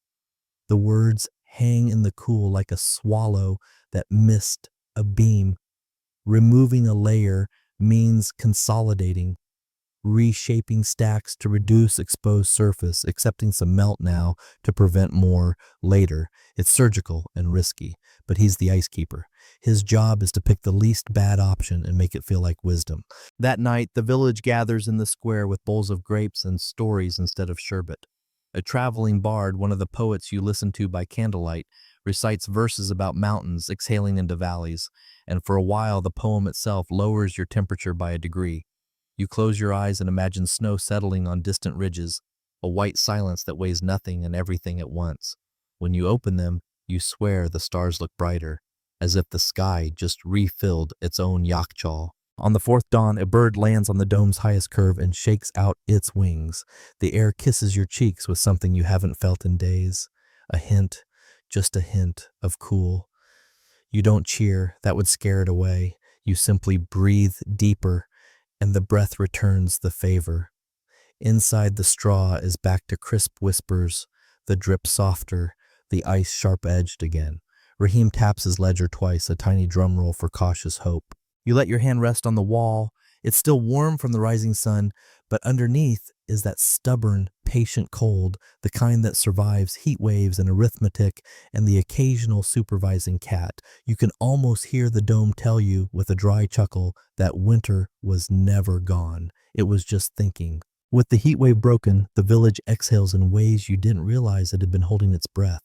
The words hang in the cool like a swallow that missed a beam. Removing a layer means consolidating, reshaping stacks to reduce exposed surface, accepting some melt now to prevent more later. It's surgical and risky, but he's the ice keeper. His job is to pick the least bad option and make it feel like wisdom. That night, the village gathers in the square with bowls of grapes and stories instead of sherbet. A traveling bard, one of the poets you listen to by candlelight, recites verses about mountains exhaling into valleys, and for a while the poem itself lowers your temperature by a degree. You close your eyes and imagine snow settling on distant ridges, a white silence that weighs nothing and everything at once. When you open them, you swear the stars look brighter, as if the sky just refilled its own Yakhchal. On the fourth dawn, a bird lands on the dome's highest curve and shakes out its wings. The air kisses your cheeks with something you haven't felt in days. A hint, just a hint, of cool. You don't cheer, that would scare it away. You simply breathe deeper, and the breath returns the favor. Inside the straw is back to crisp whispers, the drip softer, the ice sharp-edged again. Rahim taps his ledger twice, a tiny drum roll for cautious hope. You let your hand rest on the wall. It's still warm from the rising sun, but underneath is that stubborn, patient cold, the kind that survives heat waves and arithmetic and the occasional supervising cat. You can almost hear the dome tell you, with a dry chuckle, that winter was never gone. It was just thinking. With the heat wave broken, the village exhales in ways you didn't realize it had been holding its breath.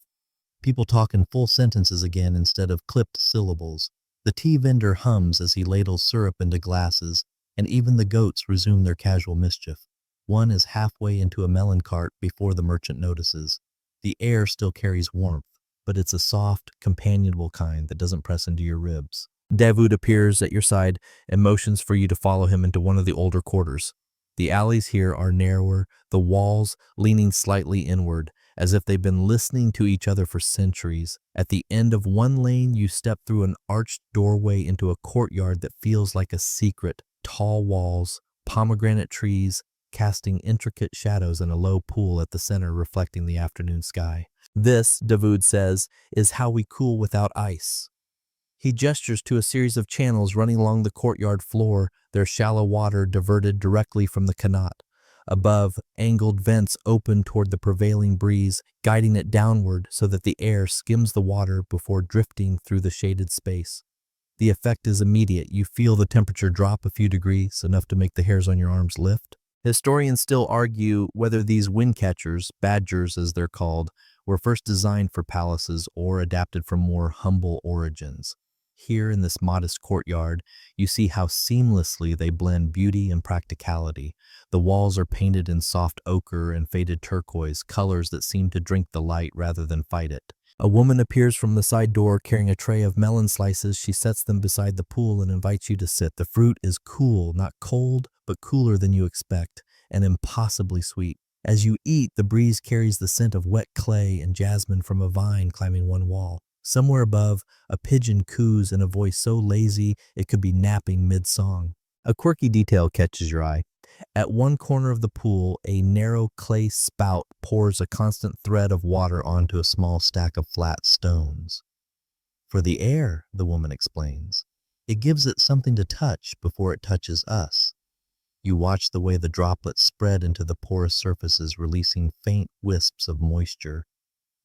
People talk in full sentences again instead of clipped syllables. The tea vendor hums as he ladles syrup into glasses, and even the goats resume their casual mischief. One is halfway into a melon cart before the merchant notices. The air still carries warmth, but it's a soft, companionable kind that doesn't press into your ribs. Dawood appears at your side and motions for you to follow him into one of the older quarters. The alleys here are narrower, the walls leaning slightly inward, as if they've been listening to each other for centuries. At the end of one lane, you step through an arched doorway into a courtyard that feels like a secret. Tall walls, pomegranate trees, casting intricate shadows and a low pool at the center reflecting the afternoon sky. "This," Dawood says, "is how we cool without ice." He gestures to a series of channels running along the courtyard floor, their shallow water diverted directly from the Qanat. Above, angled vents open toward the prevailing breeze, guiding it downward so that the air skims the water before drifting through the shaded space. The effect is immediate. You feel the temperature drop a few degrees, enough to make the hairs on your arms lift. Historians still argue whether these wind catchers, badgers as they're called, were first designed for palaces or adapted from more humble origins. Here in this modest courtyard, you see how seamlessly they blend beauty and practicality. The walls are painted in soft ochre and faded turquoise, colors that seem to drink the light rather than fight it. A woman appears from the side door carrying a tray of melon slices. She sets them beside the pool and invites you to sit. The fruit is cool, not cold, but cooler than you expect, and impossibly sweet. As you eat, the breeze carries the scent of wet clay and jasmine from a vine climbing one wall. Somewhere above, a pigeon coos in a voice so lazy it could be napping mid-song. A quirky detail catches your eye. At one corner of the pool, a narrow clay spout pours a constant thread of water onto a small stack of flat stones. "For the air," the woman explains. "It gives it something to touch before it touches us." You watch the way the droplets spread into the porous surfaces, releasing faint wisps of moisture.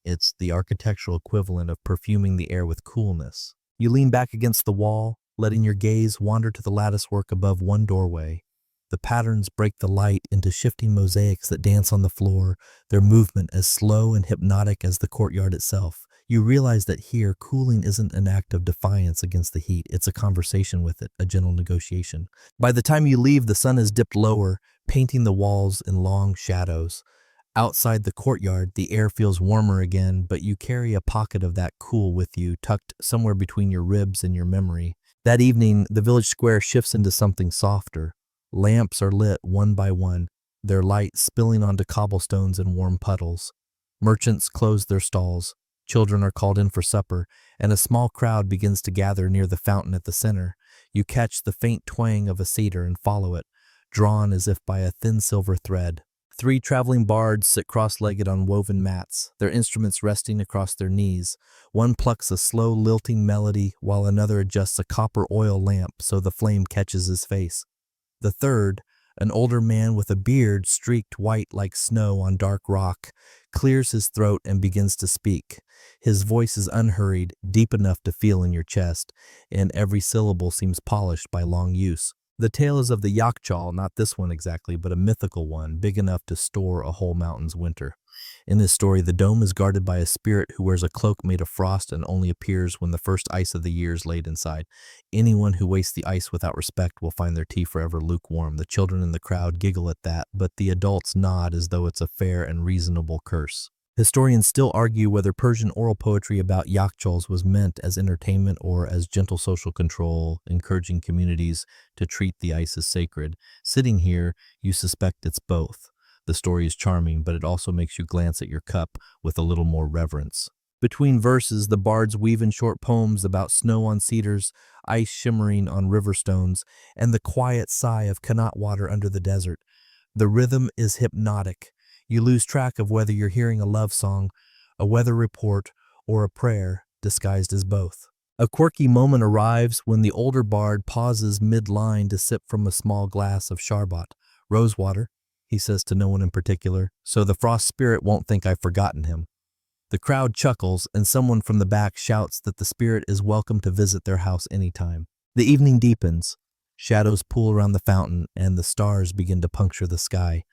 It's the architectural equivalent of perfuming the air with coolness. You lean back against the wall, letting your gaze wander to the latticework above one doorway. The patterns break the light into shifting mosaics that dance on the floor, their movement as slow and hypnotic as the courtyard itself. You realize that here, cooling isn't an act of defiance against the heat, it's a conversation with it, a gentle negotiation. By the time you leave, the sun has dipped lower, painting the walls in long shadows. Outside the courtyard, the air feels warmer again, but you carry a pocket of that cool with you, tucked somewhere between your ribs and your memory. That evening, the village square shifts into something softer. Lamps are lit one by one, their light spilling onto cobblestones and warm puddles. Merchants close their stalls, children are called in for supper, and a small crowd begins to gather near the fountain at the center. You catch the faint twang of a cedar and follow it, drawn as if by a thin silver thread. 3 traveling bards sit cross-legged on woven mats, their instruments resting across their knees. One plucks a slow, lilting melody, while another adjusts a copper oil lamp so the flame catches his face. The third, an older man with a beard streaked white like snow on dark rock, clears his throat and begins to speak. His voice is unhurried, deep enough to feel in your chest, and every syllable seems polished by long use. The tale is of the Yakhchal, not this one exactly, but a mythical one, big enough to store a whole mountain's winter. In this story, the dome is guarded by a spirit who wears a cloak made of frost and only appears when the first ice of the year is laid inside. Anyone who wastes the ice without respect will find their tea forever lukewarm. The children in the crowd giggle at that, but the adults nod as though it's a fair and reasonable curse. Historians still argue whether Persian oral poetry about Yakhchals was meant as entertainment or as gentle social control, encouraging communities to treat the ice as sacred. Sitting here, you suspect it's both. The story is charming, but it also makes you glance at your cup with a little more reverence. Between verses, the bards weave in short poems about snow on cedars, ice shimmering on river stones, and the quiet sigh of Qanat water under the desert. The rhythm is hypnotic. You lose track of whether you're hearing a love song, a weather report, or a prayer disguised as both. A quirky moment arrives when the older bard pauses mid-line to sip from a small glass of sharbat, rosewater, he says to no one in particular, so the frost spirit won't think I've forgotten him. The crowd chuckles, and someone from the back shouts that the spirit is welcome to visit their house anytime. The evening deepens. Shadows pool around the fountain, and the stars begin to puncture the sky.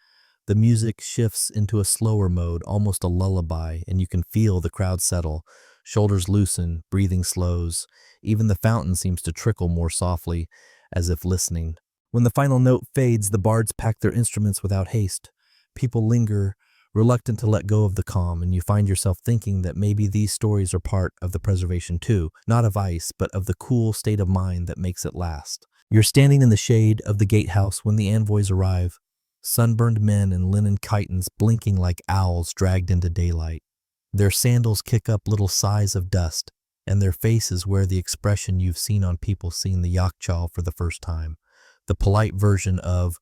The music shifts into a slower mode, almost a lullaby, and you can feel the crowd settle. Shoulders loosen, breathing slows. Even the fountain seems to trickle more softly, as if listening. When the final note fades, the bards pack their instruments without haste. People linger, reluctant to let go of the calm, and you find yourself thinking that maybe these stories are part of the preservation too, not of ice, but of the cool state of mind that makes it last. You're standing in the shade of the gatehouse when the envoys arrive. Sunburned men in linen chitons blinking like owls dragged into daylight. Their sandals kick up little sighs of dust, and their faces wear the expression you've seen on people seeing the Yakhchal for the first time. The polite version of,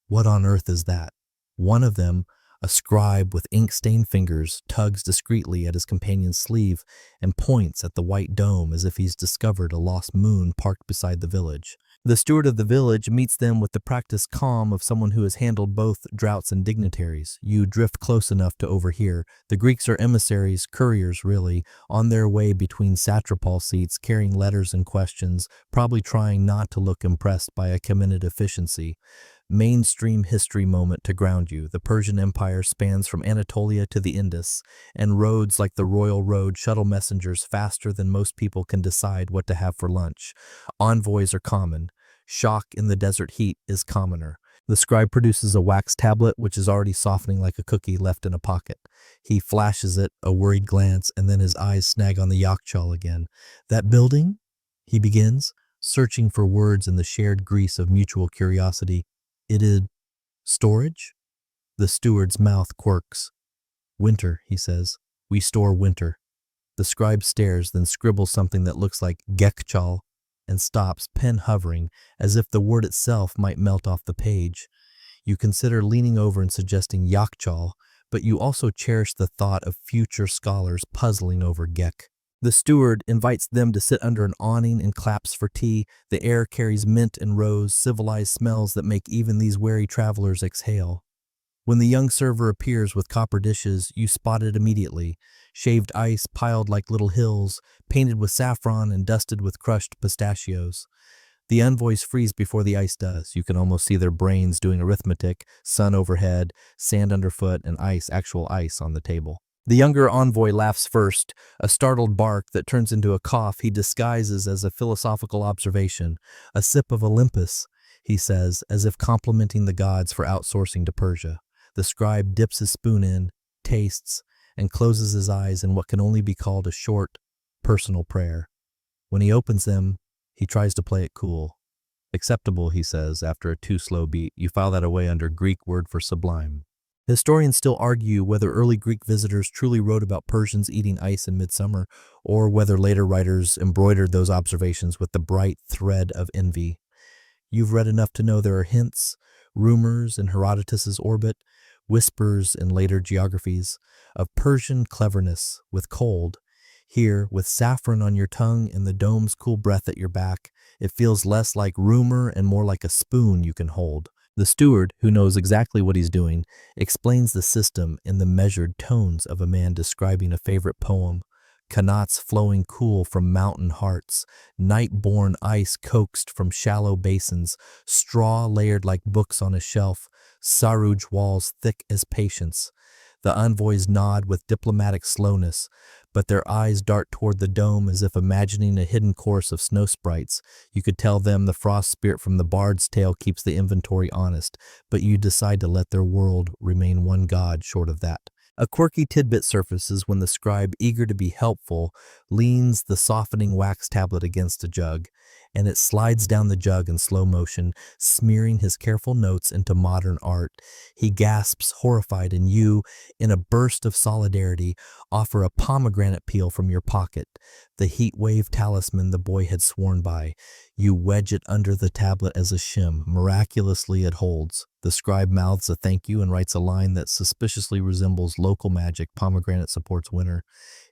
"What on earth is that?" One of them, a scribe with ink-stained fingers, tugs discreetly at his companion's sleeve and points at the white dome as if he's discovered a lost moon parked beside the village. The steward of the village meets them with the practiced calm of someone who has handled both droughts and dignitaries. You drift close enough to overhear. The Greeks are emissaries, couriers really, on their way between satrapal seats, carrying letters and questions, probably trying not to look impressed by a commended efficiency. Mainstream history moment to ground you. The Persian Empire spans from Anatolia to the Indus, and roads like the Royal Road shuttle messengers faster than most people can decide what to have for lunch. Envoys are common. Shock in the desert heat is commoner. The scribe produces a wax tablet which is already softening like a cookie left in a pocket. He flashes it, a worried glance, and then his eyes snag on the Yakhchal again. "That building?" he begins, searching for words in the shared grease of mutual curiosity. "It is storage?" The steward's mouth quirks. "Winter," he says. "We store winter." The scribe stares, then scribbles something that looks like Yakhchal and stops, pen hovering, as if the word itself might melt off the page. You consider leaning over and suggesting Yakhchal, but you also cherish the thought of future scholars puzzling over Gek. The steward invites them to sit under an awning and claps for tea. The air carries mint and rose, civilized smells that make even these wary travelers exhale. When the young server appears with copper dishes, you spot it immediately. Shaved ice piled like little hills, painted with saffron and dusted with crushed pistachios. The envoys freeze before the ice does. You can almost see their brains doing arithmetic, sun overhead, sand underfoot, and actual ice on the table. The younger envoy laughs first, a startled bark that turns into a cough he disguises as a philosophical observation. A sip of Olympus, he says, as if complimenting the gods for outsourcing to Persia. The scribe dips his spoon in, tastes, and closes his eyes in what can only be called a short, personal prayer. When he opens them, he tries to play it cool. Acceptable, he says, after a too slow beat. You file that away under Greek word for sublime. Historians still argue whether early Greek visitors truly wrote about Persians eating ice in midsummer, or whether later writers embroidered those observations with the bright thread of envy. You've read enough to know there are hints, rumors in Herodotus's orbit, whispers in later geographies, of Persian cleverness with cold. Here, with saffron on your tongue and the dome's cool breath at your back, it feels less like rumor and more like a spoon you can hold. The steward, who knows exactly what he's doing, explains the system in the measured tones of a man describing a favorite poem. Qanats flowing cool from mountain hearts, night-born ice coaxed from shallow basins, straw layered like books on a shelf, saruj walls thick as patience. The envoys nod with diplomatic slowness, but their eyes dart toward the dome as if imagining a hidden chorus of snow sprites. You could tell them the frost spirit from the bard's tale keeps the inventory honest, but you decide to let their world remain one god short of that. A quirky tidbit surfaces when the scribe, eager to be helpful, leans the softening wax tablet against a jug, and it slides down the jug in slow motion, smearing his careful notes into modern art. He gasps, horrified, and you, in a burst of solidarity, offer a pomegranate peel from your pocket, the heat wave talisman the boy had sworn by. You wedge it under the tablet as a shim. Miraculously, it holds. The scribe mouths a thank you and writes a line that suspiciously resembles local magic. Pomegranate supports winter.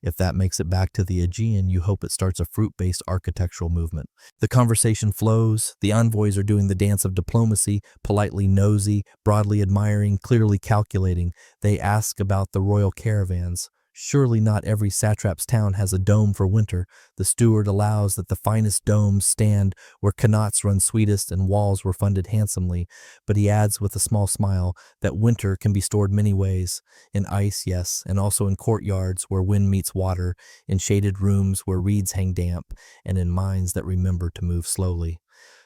If that makes it back to the Aegean, you hope it starts a fruit-based architectural movement. The conversation flows. The envoys are doing the dance of diplomacy, politely nosy, broadly admiring, clearly calculating. They ask about the royal caravans. Surely not every satrap's town has a dome for winter. The steward allows that the finest domes stand where qanats run sweetest and walls were funded handsomely, but he adds with a small smile that winter can be stored many ways. In ice, yes, and also in courtyards where wind meets water, in shaded rooms where reeds hang damp, and in minds that remember to move slowly.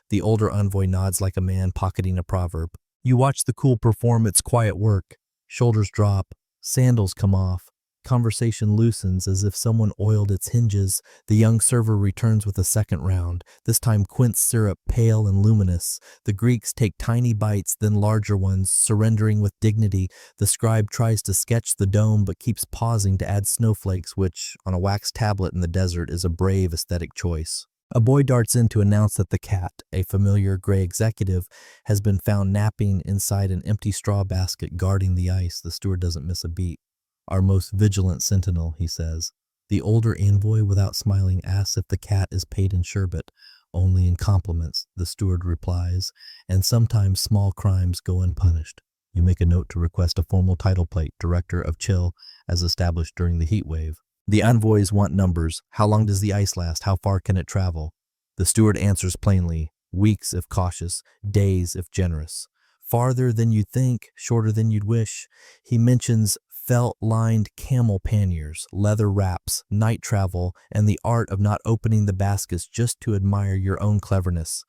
The older envoy nods like a man pocketing a proverb. You watch the cool perform its quiet work. Shoulders drop, sandals come off. Conversation loosens as if someone oiled its hinges. The young server returns with a second round, this time quince syrup pale and luminous. The Greeks take tiny bites, then larger ones, surrendering with dignity. The scribe tries to sketch the dome but keeps pausing to add snowflakes, which, on a wax tablet in the desert, is a brave aesthetic choice. A boy darts in to announce that the cat, a familiar gray executive, has been found napping inside an empty straw basket guarding the ice. The steward doesn't miss a beat. Our most vigilant sentinel, he says. The older envoy, without smiling, asks if the cat is paid in sherbet. Only in compliments, the steward replies, and sometimes small crimes go unpunished. You make a note to request a formal title plate, Director of Chill, as established during the heat wave. The envoys want numbers. How long does the ice last? How far can it travel? The steward answers plainly, weeks if cautious, days if generous. Farther than you'd think, shorter than you'd wish. He mentions felt-lined camel panniers, leather wraps, night travel, and the art of not opening the baskets just to admire your own cleverness.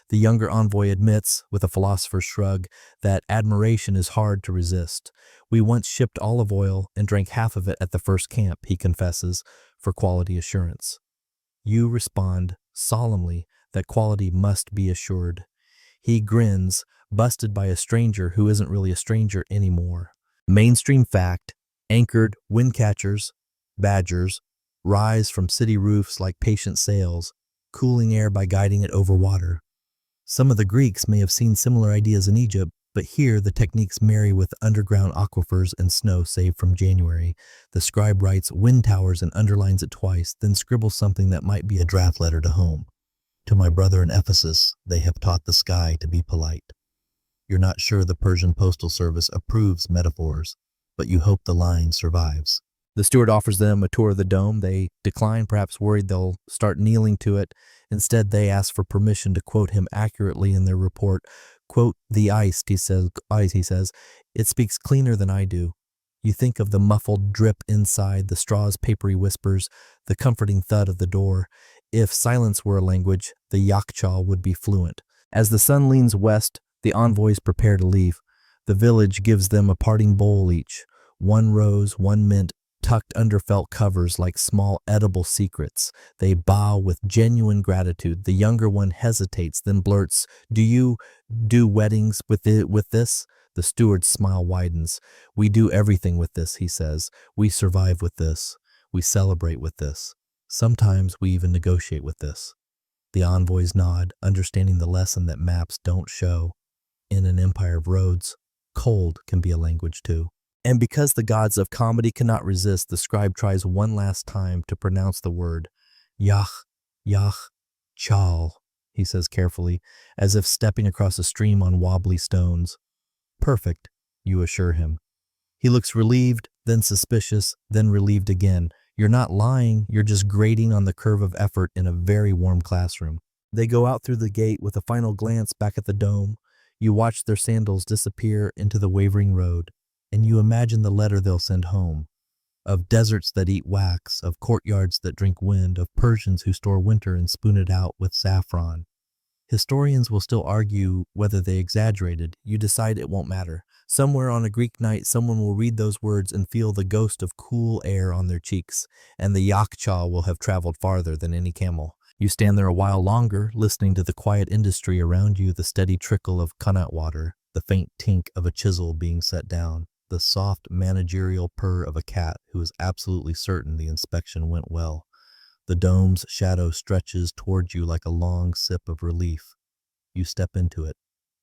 The younger envoy admits, with a philosopher's shrug, that admiration is hard to resist. We once shipped olive oil and drank half of it at the first camp, he confesses, for quality assurance. You respond, solemnly, that quality must be assured. He grins, busted by a stranger who isn't really a stranger anymore. Mainstream fact, anchored wind catchers, badgers, rise from city roofs like patient sails, cooling air by guiding it over water. Some of the Greeks may have seen similar ideas in Egypt, but here the techniques marry with underground aquifers and snow saved from January. The scribe writes wind towers and underlines it twice, then scribbles something that might be a draft letter to home. To my brother in Ephesus, they have taught the sky to be polite. You're not sure the Persian Postal Service approves metaphors, but you hope the line survives. The steward offers them a tour of the dome. They decline, perhaps worried they'll start kneeling to it. Instead, they ask for permission to quote him accurately in their report. Quote, "The ice," he says, "it speaks cleaner than I do." You think of the muffled drip inside, the straw's papery whispers, the comforting thud of the door. If silence were a language, the Yakhchal would be fluent. As the sun leans west, the envoys prepare to leave. The village gives them a parting bowl each. One rose, one mint, tucked under felt covers like small edible secrets. They bow with genuine gratitude. The younger one hesitates, then blurts, "Do you do weddings with this?" The steward's smile widens. "We do everything with this," he says. "We survive with this. We celebrate with this. Sometimes we even negotiate with this." The envoys nod, understanding the lesson that maps don't show. In an empire of roads, cold can be a language too. And because the gods of comedy cannot resist, the scribe tries one last time to pronounce the word. Yakhchal, he says carefully, as if stepping across a stream on wobbly stones. Perfect, you assure him. He looks relieved, then suspicious, then relieved again. You're not lying, you're just grading on the curve of effort in a very warm classroom. They go out through the gate with a final glance back at the dome. You watch their sandals disappear into the wavering road, and you imagine the letter they'll send home. Of deserts that eat wax, of courtyards that drink wind, of Persians who store winter and spoon it out with saffron. Historians will still argue whether they exaggerated. You decide it won't matter. Somewhere on a Greek night, someone will read those words and feel the ghost of cool air on their cheeks, and the Yakhchal will have traveled farther than any camel. You stand there a while longer, listening to the quiet industry around you, the steady trickle of qanat water, the faint tink of a chisel being set down, the soft managerial purr of a cat who is absolutely certain the inspection went well. The dome's shadow stretches towards you like a long sip of relief. You step into it,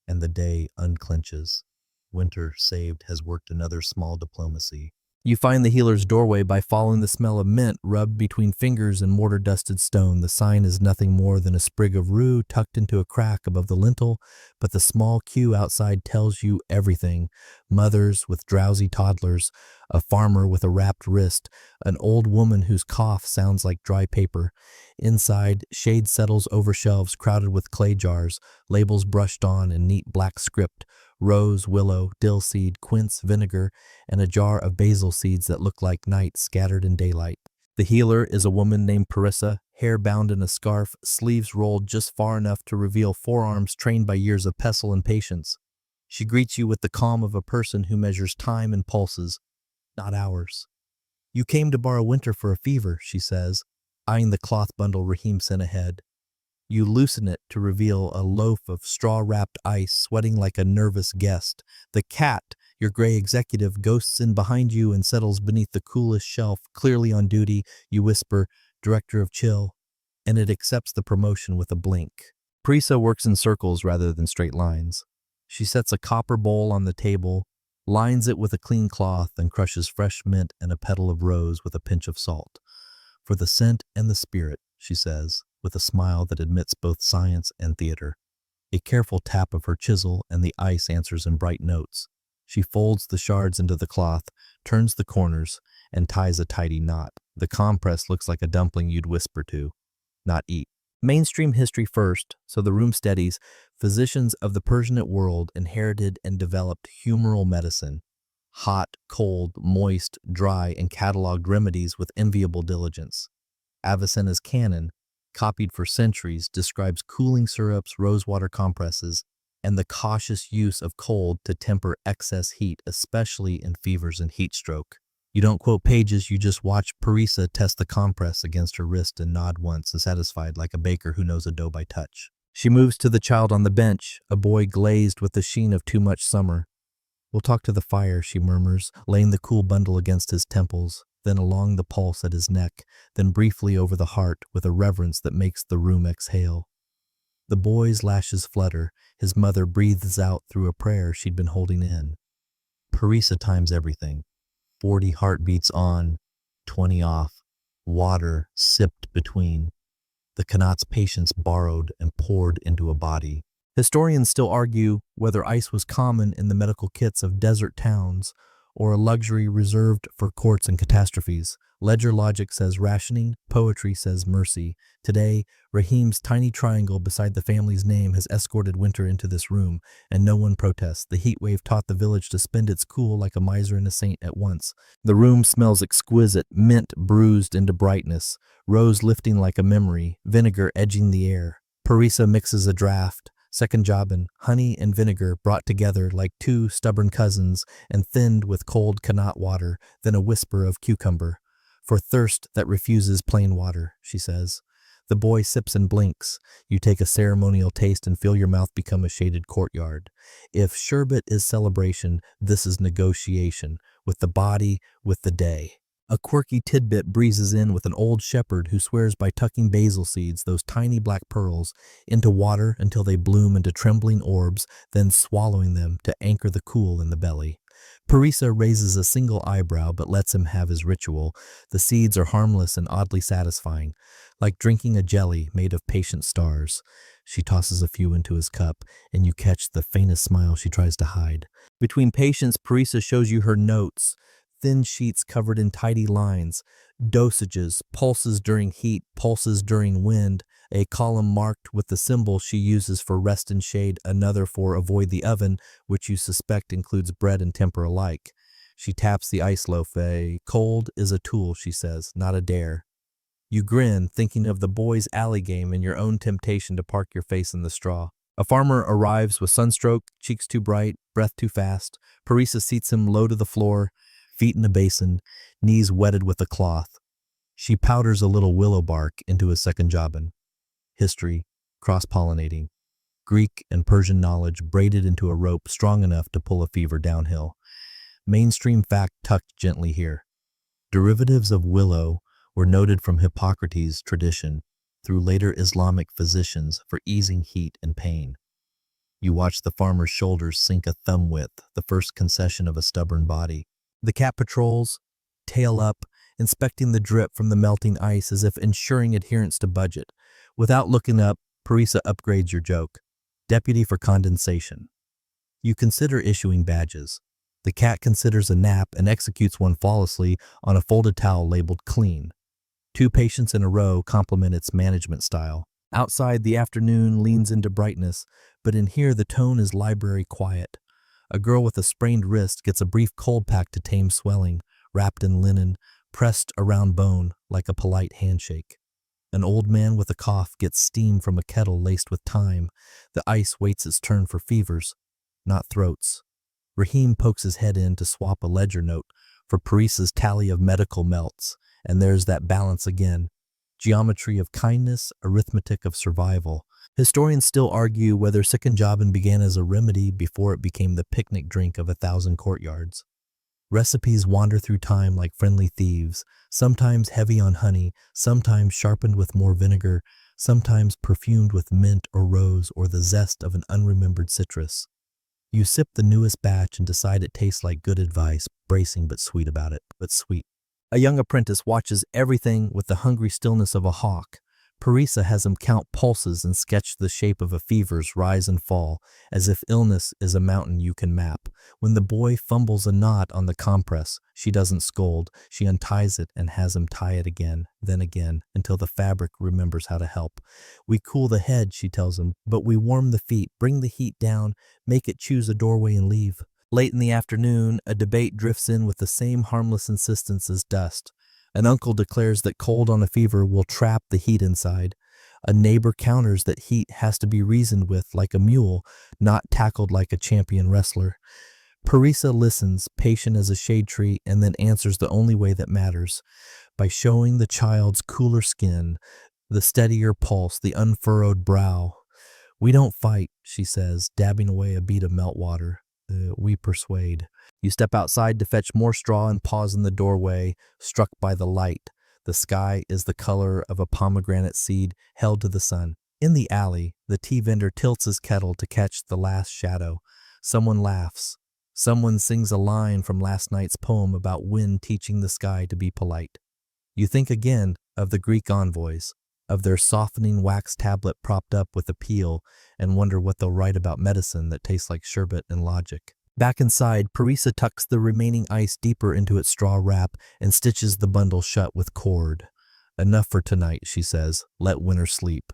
and the day unclenches. Winter saved has worked another small diplomacy. You find the healer's doorway by following the smell of mint rubbed between fingers and mortar-dusted stone. The sign is nothing more than a sprig of rue tucked into a crack above the lintel, but the small queue outside tells you everything. Mothers with drowsy toddlers, a farmer with a wrapped wrist, an old woman whose cough sounds like dry paper. Inside, shade settles over shelves crowded with clay jars, labels brushed on in neat black script. Rose, willow, dill seed, quince, vinegar, and a jar of basil seeds that look like night scattered in daylight. The healer is a woman named Persia, hair bound in a scarf, sleeves rolled just far enough to reveal forearms trained by years of pestle and patience. She greets you with the calm of a person who measures time and pulses, not hours. "You came to borrow winter for a fever," she says, eyeing the cloth bundle Rahim sent ahead. You loosen it to reveal a loaf of straw-wrapped ice sweating like a nervous guest. The cat, your gray executive, ghosts in behind you and settles beneath the coolest shelf, clearly on duty. You whisper, "Director of Chill," and it accepts the promotion with a blink. Persia works in circles rather than straight lines. She sets a copper bowl on the table, lines it with a clean cloth, and crushes fresh mint and a petal of rose with a pinch of salt. "For the scent and the spirit," she says, with a smile that admits both science and theater. A careful tap of her chisel and the ice answers in bright notes. She folds the shards into the cloth, turns the corners, and ties a tidy knot. The compress looks like a dumpling you'd whisper to, not eat. Mainstream history first, so the room steadies. Physicians of the Persianate world inherited and developed humoral medicine. Hot, cold, moist, dry, and cataloged remedies with enviable diligence. Avicenna's canon, copied for centuries, describes cooling syrups, rosewater compresses, and the cautious use of cold to temper excess heat, especially in fevers and heat stroke. You don't quote pages, you just watch Persia test the compress against her wrist and nod once, satisfied like a baker who knows a dough by touch. She moves to the child on the bench, a boy glazed with the sheen of too much summer. "We'll talk to the fire," she murmurs, laying the cool bundle against his temples, then along the pulse at his neck, then briefly over the heart with a reverence that makes the room exhale. The boy's lashes flutter. His mother breathes out through a prayer she'd been holding in. Persia times everything. 40 heartbeats on, 20 off, water sipped between. The qanat's patience borrowed and poured into a body. Historians still argue whether ice was common in the medical kits of desert towns or a luxury reserved for courts and catastrophes. Ledger logic says rationing, poetry says mercy. Today, Rahim's tiny triangle beside the family's name has escorted winter into this room, and no one protests. The heat wave taught the village to spend its cool like a miser and a saint at once. The room smells exquisite, mint bruised into brightness, rose lifting like a memory, vinegar edging the air. Parisa mixes a draft. Second Jabin, honey and vinegar brought together like two stubborn cousins and thinned with cold Kanat water, then a whisper of cucumber. For thirst that refuses plain water, she says. The boy sips and blinks. You take a ceremonial taste and feel your mouth become a shaded courtyard. If sherbet is celebration, this is negotiation, with the body, with the day. A quirky tidbit breezes in with an old shepherd who swears by tucking basil seeds, those tiny black pearls, into water until they bloom into trembling orbs, then swallowing them to anchor the cool in the belly. Parisa raises a single eyebrow but lets him have his ritual. The seeds are harmless and oddly satisfying, like drinking a jelly made of patient stars. She tosses a few into his cup, and you catch the faintest smile she tries to hide. Between patients, Parisa shows you her notes. Thin sheets covered in tidy lines, dosages, pulses during heat, pulses during wind, a column marked with the symbol she uses for rest and shade, another for avoid the oven, which you suspect includes bread and temper alike. She taps the ice loaf. A cold is a tool, she says, not a dare. You grin, thinking of the boys' alley game and your own temptation to park your face in the straw. A farmer arrives with sunstroke, cheeks too bright, breath too fast. Parisa seats him low to the floor, feet in a basin, knees wetted with a cloth. She powders a little willow bark into his second jabin. History, cross-pollinating, Greek and Persian knowledge braided into a rope strong enough to pull a fever downhill. Mainstream fact tucked gently here. Derivatives of willow were noted from Hippocrates' tradition through later Islamic physicians for easing heat and pain. You watch the farmer's shoulders sink a thumb width, the first concession of a stubborn body. The cat patrols, tail up, inspecting the drip from the melting ice as if ensuring adherence to budget. Without looking up, Parisa upgrades your joke. Deputy for condensation. You consider issuing badges. The cat considers a nap and executes one flawlessly on a folded towel labeled clean. 2 patients in a row compliment its management style. Outside, the afternoon leans into brightness, but in here the tone is library quiet. A girl with a sprained wrist gets a brief cold pack to tame swelling, wrapped in linen, pressed around bone like a polite handshake. An old man with a cough gets steam from a kettle laced with thyme. The ice waits its turn for fevers, not throats. Rahim pokes his head in to swap a ledger note for Parisa's tally of medical melts, and there's that balance again. Geometry of kindness, arithmetic of survival. Historians still argue whether Sikanjaban began as a remedy before it became the picnic drink of 1,000 courtyards. Recipes wander through time like friendly thieves, sometimes heavy on honey, sometimes sharpened with more vinegar, sometimes perfumed with mint or rose or the zest of an unremembered citrus. You sip the newest batch and decide it tastes like good advice, bracing but sweet about it, but sweet. A young apprentice watches everything with the hungry stillness of a hawk. Parisa has him count pulses and sketch the shape of a fever's rise and fall, as if illness is a mountain you can map. When the boy fumbles a knot on the compress, she doesn't scold. She unties it and has him tie it again, until the fabric remembers how to help. We cool the head, she tells him, but we warm the feet, bring the heat down, make it choose a doorway and leave. Late in the afternoon, a debate drifts in with the same harmless insistence as dust. An uncle declares that cold on a fever will trap the heat inside. A neighbor counters that heat has to be reasoned with like a mule, not tackled like a champion wrestler. Parisa listens, patient as a shade tree, and then answers the only way that matters, by showing the child's cooler skin, the steadier pulse, the unfurrowed brow. We don't fight, she says, dabbing away a bead of meltwater. We persuade. You step outside to fetch more straw and pause in the doorway, struck by the light. The sky is the color of a pomegranate seed held to the sun. In the alley, the tea vendor tilts his kettle to catch the last shadow. Someone laughs. Someone sings a line from last night's poem about wind teaching the sky to be polite. You think again of the Greek envoys. of their softening wax tablet propped up with a peel and wonder what they'll write about medicine that tastes like sherbet and logic. Back inside, Parisa tucks the remaining ice deeper into its straw wrap and stitches the bundle shut with cord. Enough for tonight, she says. Let winter sleep.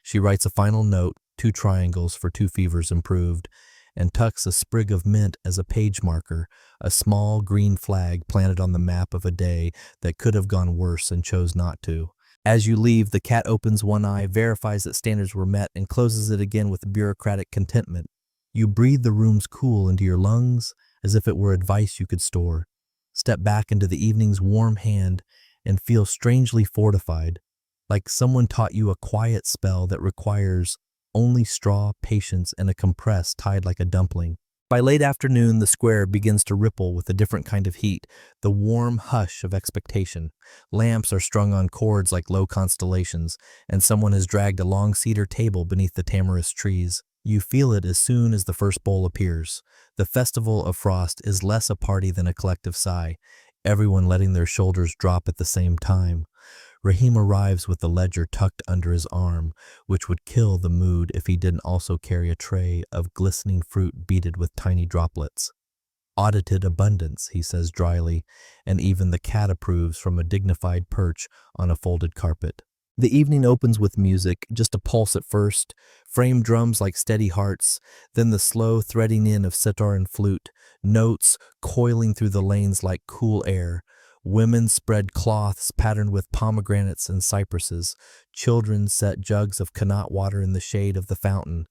She writes a final note, 2 triangles for 2 fevers improved, and tucks a sprig of mint as a page marker, a small green flag planted on the map of a day that could have gone worse and chose not to. As you leave, the cat opens one eye, verifies that standards were met, and closes it again with bureaucratic contentment. You breathe the room's cool into your lungs as if it were advice you could store. Step back into the evening's warm hand and feel strangely fortified, like someone taught you a quiet spell that requires only straw, patience, and a compress tied like a dumpling. By late afternoon, the square begins to ripple with a different kind of heat, the warm hush of expectation. Lamps are strung on cords like low constellations, and someone has dragged a long cedar table beneath the tamarisk trees. You feel it as soon as the first bowl appears. The festival of frost is less a party than a collective sigh, everyone letting their shoulders drop at the same time. Rahim arrives with the ledger tucked under his arm, which would kill the mood if he didn't also carry a tray of glistening fruit beaded with tiny droplets. Audited abundance, he says dryly, and even the cat approves from a dignified perch on a folded carpet. The evening opens with music, just a pulse at first, frame drums like steady hearts, then the slow threading in of sitar and flute, notes coiling through the lanes like cool air. Women spread cloths patterned with pomegranates and cypresses. Children set jugs of Qanat water in the shade of the fountain.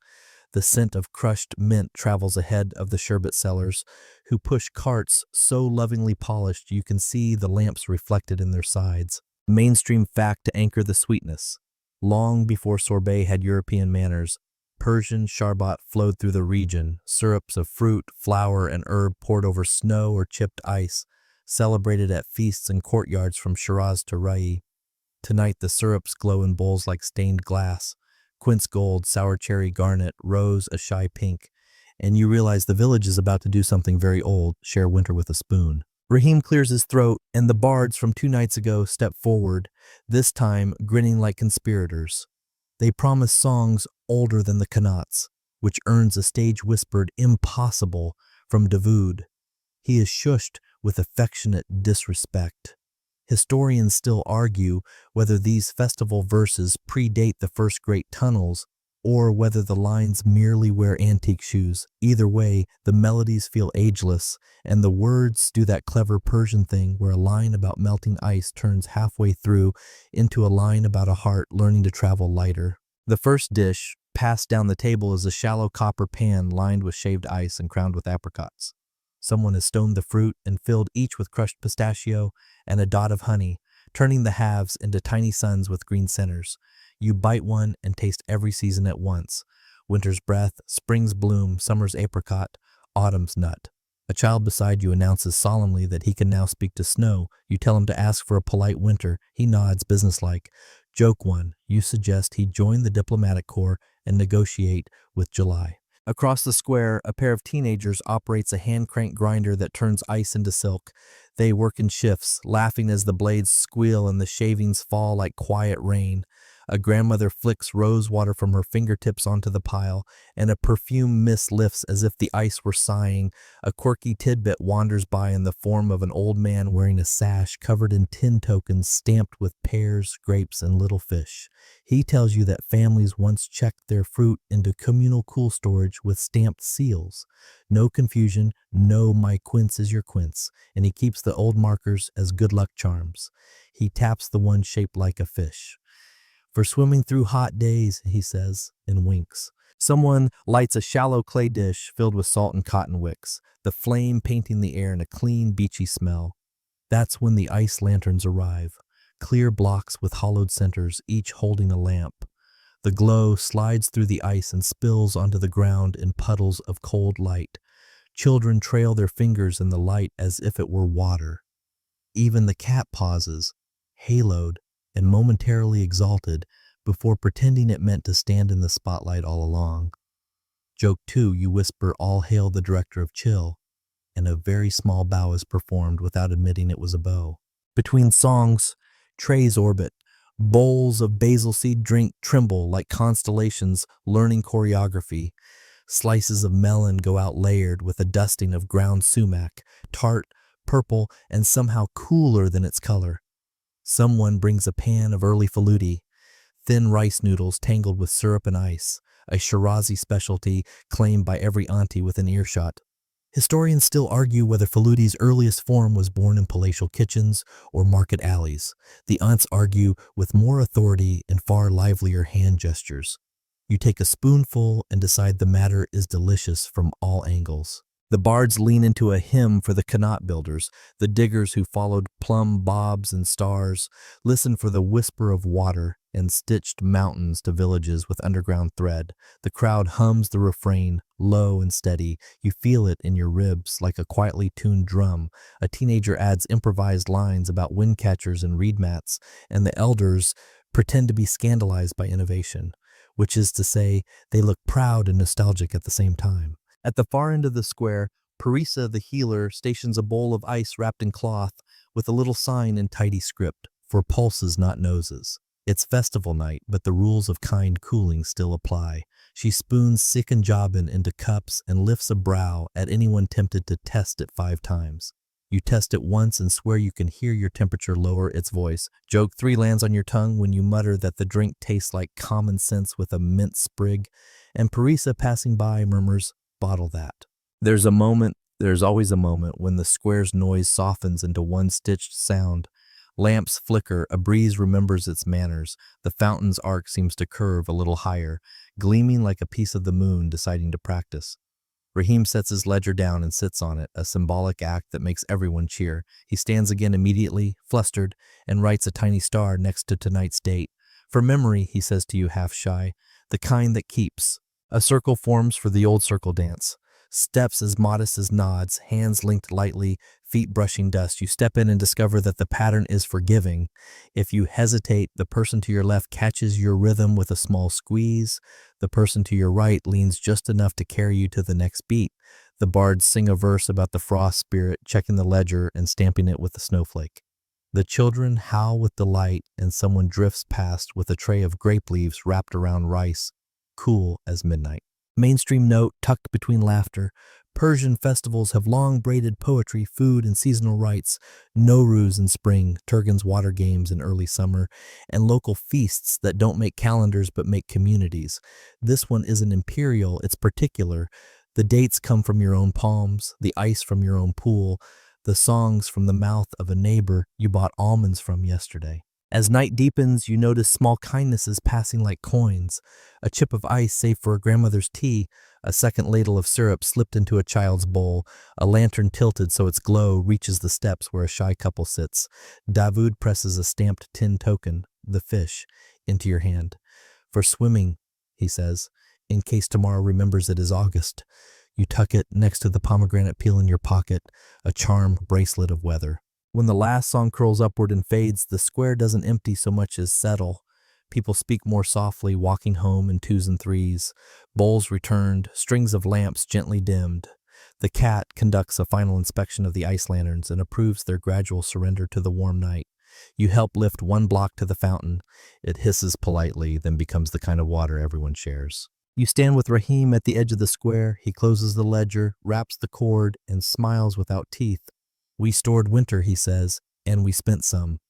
The scent of crushed mint travels ahead of the sherbet sellers, who push carts so lovingly polished you can see the lamps reflected in their sides. Mainstream fact to anchor the sweetness. Long before sorbet had European manners, Persian sharbat flowed through the region, syrups of fruit, flour, and herb poured over snow or chipped ice, celebrated at feasts and courtyards from Shiraz to Rai. Tonight the syrups glow in bowls like stained glass, quince gold, sour cherry garnet, rose a shy pink, and you realize the village is about to do something very old, share winter with a spoon. Rahim clears his throat, and the bards from 2 nights ago step forward, this time grinning like conspirators. They promise songs older than the Qanats, which earns a stage-whispered impossible from Davood. He is shushed with affectionate disrespect. Historians still argue whether these festival verses predate the first great tunnels or whether the lines merely wear antique shoes. Either way, the melodies feel ageless, and the words do that clever Persian thing where a line about melting ice turns halfway through into a line about a heart learning to travel lighter. The first dish, passed down the table, is a shallow copper pan lined with shaved ice and crowned with apricots. Someone has stoned the fruit and filled each with crushed pistachio and a dot of honey, turning the halves into tiny suns with green centers. You bite one and taste every season at once. Winter's breath, spring's bloom, summer's apricot, autumn's nut. A child beside you announces solemnly that he can now speak to snow. You tell him to ask for a polite winter. He nods businesslike. Joke one. You suggest he join the diplomatic corps and negotiate with July. Across the square, a pair of teenagers operates a hand-crank grinder that turns ice into silk. They work in shifts, laughing as the blades squeal and the shavings fall like quiet rain. A grandmother flicks rose water from her fingertips onto the pile, and a perfume mist lifts as if the ice were sighing. A quirky tidbit wanders by in the form of an old man wearing a sash covered in tin tokens stamped with pears, grapes, and little fish. He tells you that families once checked their fruit into communal cool storage with stamped seals. No confusion, no my quince is your quince, and he keeps the old markers as good luck charms. He taps the one shaped like a fish. For swimming through hot days, he says, and winks. Someone lights a shallow clay dish filled with salt and cotton wicks, the flame painting the air in a clean, beachy smell. That's when the ice lanterns arrive, clear blocks with hollowed centers, each holding a lamp. The glow slides through the ice and spills onto the ground in puddles of cold light. Children trail their fingers in the light as if it were water. Even the cat pauses, haloed and momentarily exalted, before pretending it meant to stand in the spotlight all along. Joke two, you whisper, all hail the director of Chill, and a very small bow is performed without admitting it was a bow. Between songs, trays orbit, Bowls of basil seed drink tremble like constellations learning choreography. Slices of melon go out layered with a dusting of ground sumac, tart, purple, and somehow cooler than its color. Someone brings a pan of early faluti, thin rice noodles tangled with syrup and ice, a Shirazi specialty claimed by every auntie within earshot. Historians still argue whether faluti's earliest form was born in palatial kitchens or market alleys. The aunts argue with more authority and far livelier hand gestures. You take a spoonful and decide the matter is delicious from all angles. The bards lean into a hymn for the Connaught builders, the diggers who followed plumb bobs and stars, listen for the whisper of water and stitched mountains to villages with underground thread. The crowd hums the refrain, low and steady. You feel it in your ribs like a quietly tuned drum. A teenager adds improvised lines about wind catchers and reed mats, and the elders pretend to be scandalized by innovation, which is to say, they look proud and nostalgic at the same time. At the far end of the square, Parisa the healer stations a bowl of ice wrapped in cloth with a little sign in tidy script, for pulses not noses. It's festival night, but the rules of kind cooling still apply. She spoons Sikanjabin into cups and lifts a brow at anyone tempted to test it 5 times. You test it once and swear you can hear your temperature lower its voice. Joke 3 lands on your tongue when you mutter that the drink tastes like common sense with a mint sprig, and Parisa passing by murmurs, "Bottle that." There's always a moment when the square's noise softens into one stitched sound. Lamps flicker, a breeze remembers its manners. The fountain's arc seems to curve a little higher, gleaming like a piece of the moon deciding to practice. Rahim sets his ledger down and sits on it, a symbolic act that makes everyone cheer. He stands again immediately, flustered, and writes a tiny star next to tonight's date. "For memory," he says to you half shy, "the kind that keeps." A circle forms for the old circle dance. Steps as modest as nods, hands linked lightly, feet brushing dust. You step in and discover that the pattern is forgiving. If you hesitate, the person to your left catches your rhythm with a small squeeze. The person to your right leans just enough to carry you to the next beat. The bards sing a verse about the frost spirit, checking the ledger and stamping it with a snowflake. The children howl with delight, and someone drifts past with a tray of grape leaves wrapped around rice, cool as midnight. Mainstream note tucked between laughter. Persian festivals have long braided poetry, food, and seasonal rites. Nowruz in spring, Turgan's water games in early summer, and local feasts that don't make calendars but make communities. This one isn't imperial, it's particular. The dates come from your own palms, the ice from your own pool, the songs from the mouth of a neighbor you bought almonds from yesterday. As night deepens, you notice small kindnesses passing like coins. A chip of ice saved for a grandmother's tea, a second ladle of syrup slipped into a child's bowl, a lantern tilted so its glow reaches the steps where a shy couple sits. Davoud presses a stamped tin token, the fish, into your hand. "For swimming," he says, "in case tomorrow remembers it is August." You tuck it next to the pomegranate peel in your pocket, a charm bracelet of weather. When the last song curls upward and fades, the square doesn't empty so much as settle. People speak more softly, walking home in 2s and 3s. Bowls returned, strings of lamps gently dimmed. The cat conducts a final inspection of the ice lanterns and approves their gradual surrender to the warm night. You help lift 1 block to the fountain. It hisses politely, then becomes the kind of water everyone shares. You stand with Rahim at the edge of the square. He closes the ledger, wraps the cord, and smiles without teeth. "We stored winter," he says, "and we spent some."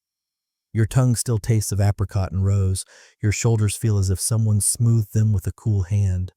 Your tongue still tastes of apricot and rose. Your shoulders feel as if someone smoothed them with a cool hand.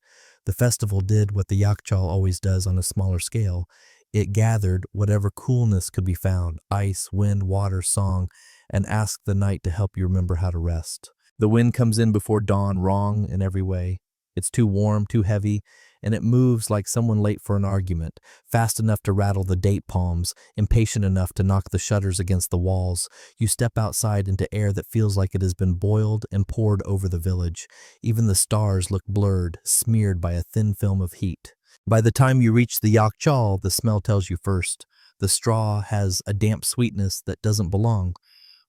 The festival did what the Yakhchal always does on a smaller scale. It gathered whatever coolness could be found, ice, wind, water, song, and asked the night to help you remember how to rest. The wind comes in before dawn, wrong in every way. It's too warm, too heavy, and it moves like someone late for an argument, fast enough to rattle the date palms, impatient enough to knock the shutters against the walls. You step outside into air that feels like it has been boiled and poured over the village. Even the stars look blurred, smeared by a thin film of heat. By the time you reach the Yakhchal, the smell tells you first. The straw has a damp sweetness that doesn't belong,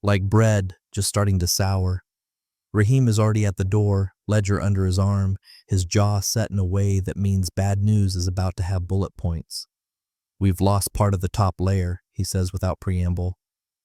like bread just starting to sour. Rahim is already at the door, ledger under his arm, his jaw set in a way that means bad news is about to have bullet points. "We've lost part of the top layer," he says without preamble.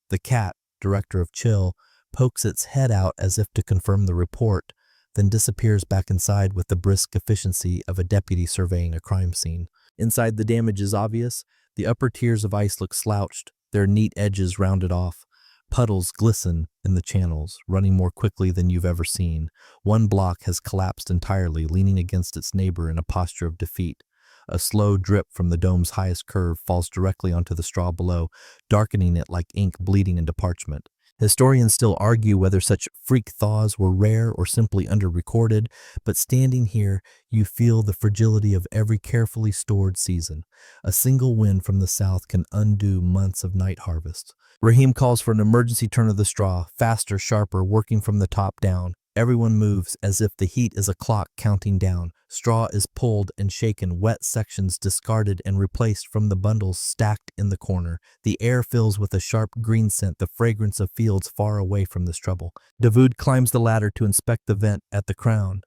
The cat, director of Chill, pokes its head out as if to confirm the report, then disappears back inside with the brisk efficiency of a deputy surveying a crime scene. Inside, the damage is obvious. The upper tiers of ice look slouched, their neat edges rounded off. Puddles glisten in the channels, running more quickly than you've ever seen. One block has collapsed entirely, leaning against its neighbor in a posture of defeat. A slow drip from the dome's highest curve falls directly onto the straw below, darkening it like ink bleeding into parchment. Historians still argue whether such freak thaws were rare or simply under-recorded, but standing here, you feel the fragility of every carefully stored season. A single wind from the south can undo months of night harvest. Rahim calls for an emergency turn of the straw, faster, sharper, working from the top down. Everyone moves as if the heat is a clock counting down. Straw is pulled and shaken, wet sections discarded and replaced from the bundles stacked in the corner. The air fills with a sharp green scent, the fragrance of fields far away from this trouble. Davoud climbs the ladder to inspect the vent at the crown.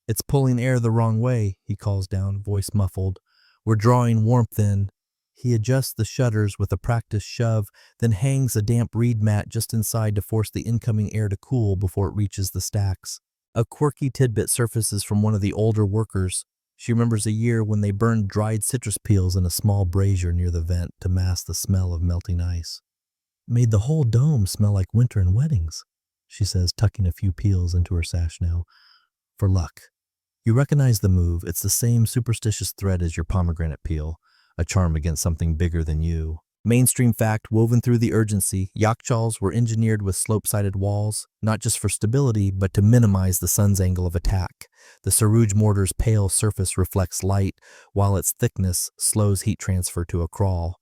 "It's pulling air the wrong way," he calls down, voice muffled. "We're drawing warmth in." He adjusts the shutters with a practiced shove, then hangs a damp reed mat just inside to force the incoming air to cool before it reaches the stacks. A quirky tidbit surfaces from one of the older workers. She remembers a year when they burned dried citrus peels in a small brazier near the vent to mask the smell of melting ice. "Made the whole dome smell like winter and weddings," she says, tucking a few peels into her sash now. "For luck." You recognize the move. It's the same superstitious thread as your pomegranate peel. A charm against something bigger than you. Mainstream fact woven through the urgency, Yakhchals were engineered with slope-sided walls, not just for stability, but to minimize the sun's angle of attack. The Saruj mortar's pale surface reflects light, while its thickness slows heat transfer to a crawl.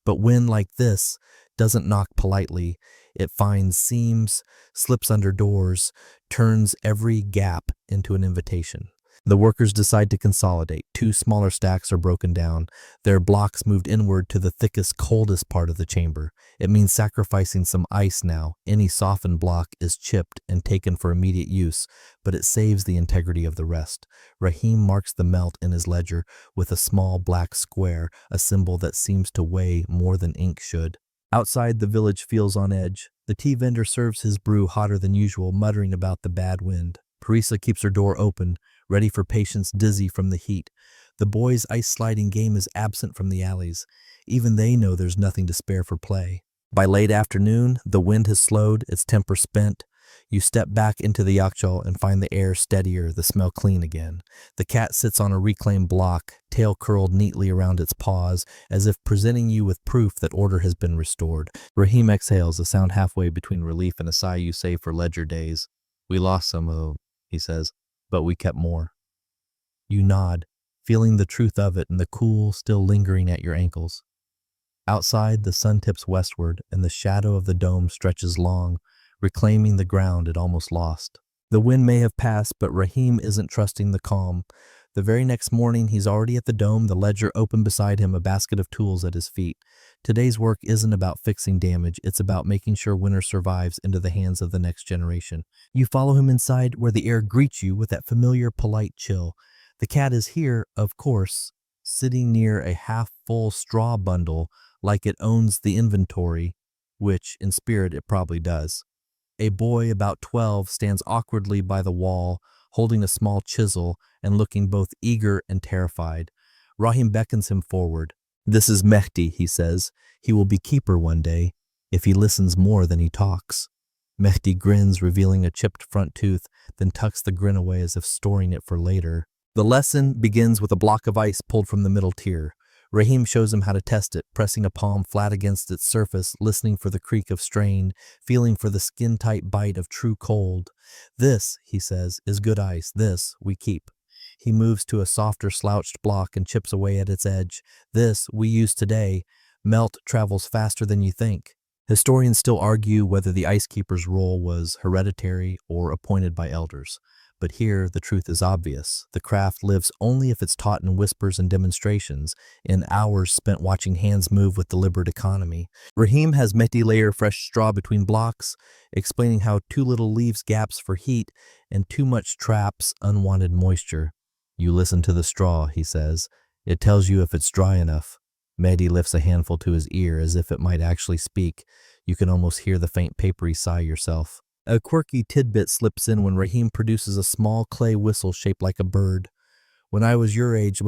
But wind like this doesn't knock politely. It finds seams, slips under doors, turns every gap into an invitation. The workers decide to consolidate. 2 smaller stacks are broken down, their blocks moved inward to the thickest, coldest part of the chamber. It means sacrificing some ice now. Any softened block is chipped and taken for immediate use, but it saves the integrity of the rest. Rahim marks the melt in his ledger with a small black square, a symbol that seems to weigh more than ink should. Outside, the village feels on edge. The tea vendor serves his brew hotter than usual, muttering about the bad wind. Parisa keeps her door open, ready for patients dizzy from the heat. The boys' ice-sliding game is absent from the alleys. Even they know there's nothing to spare for play. By late afternoon, the wind has slowed, its temper spent. You step back into the Yakhchal and find the air steadier, the smell clean again. The cat sits on a reclaimed block, tail curled neatly around its paws, as if presenting you with proof that order has been restored. Rahim exhales, a sound halfway between relief and a sigh you save for ledger days. "We lost some of," he says, "but we kept more." You nod, feeling the truth of it and the cool still lingering at your ankles. Outside, the sun tips westward, and the shadow of the dome stretches long, reclaiming the ground it almost lost. The wind may have passed, but Rahim isn't trusting the calm. The very next morning, he's already at the dome, the ledger open beside him, a basket of tools at his feet. Today's work isn't about fixing damage, it's about making sure winter survives into the hands of the next generation. You follow him inside, where the air greets you with that familiar, polite chill. The cat is here, of course, sitting near a half-full straw bundle like it owns the inventory, which, in spirit, it probably does. A boy about 12 stands awkwardly by the wall, holding a small chisel and looking both eager and terrified. Rahim beckons him forward. "This is Mehdi," he says. "He will be keeper one day, if he listens more than he talks." Mehdi grins, revealing a chipped front tooth, then tucks the grin away as if storing it for later. The lesson begins with a block of ice pulled from the middle tier. Rahim shows him how to test it, pressing a palm flat against its surface, listening for the creak of strain, feeling for the skin-tight bite of true cold. "This," he says, "is good ice. This we keep." He moves to a softer slouched block and chips away at its edge. "This we use today. Melt travels faster than you think." Historians still argue whether the icekeeper's role was hereditary or appointed by elders. But here, the truth is obvious. The craft lives only if it's taught in whispers and demonstrations, in hours spent watching hands move with deliberate economy. Rahim has Mehdi layer fresh straw between blocks, explaining how too little leaves gaps for heat and too much traps unwanted moisture. "You listen to the straw," he says. "It tells you if it's dry enough." Mehdi lifts a handful to his ear as if it might actually speak. You can almost hear the faint papery sigh yourself. A quirky tidbit slips in when Rahim produces a small clay whistle shaped like a bird. When I was your age,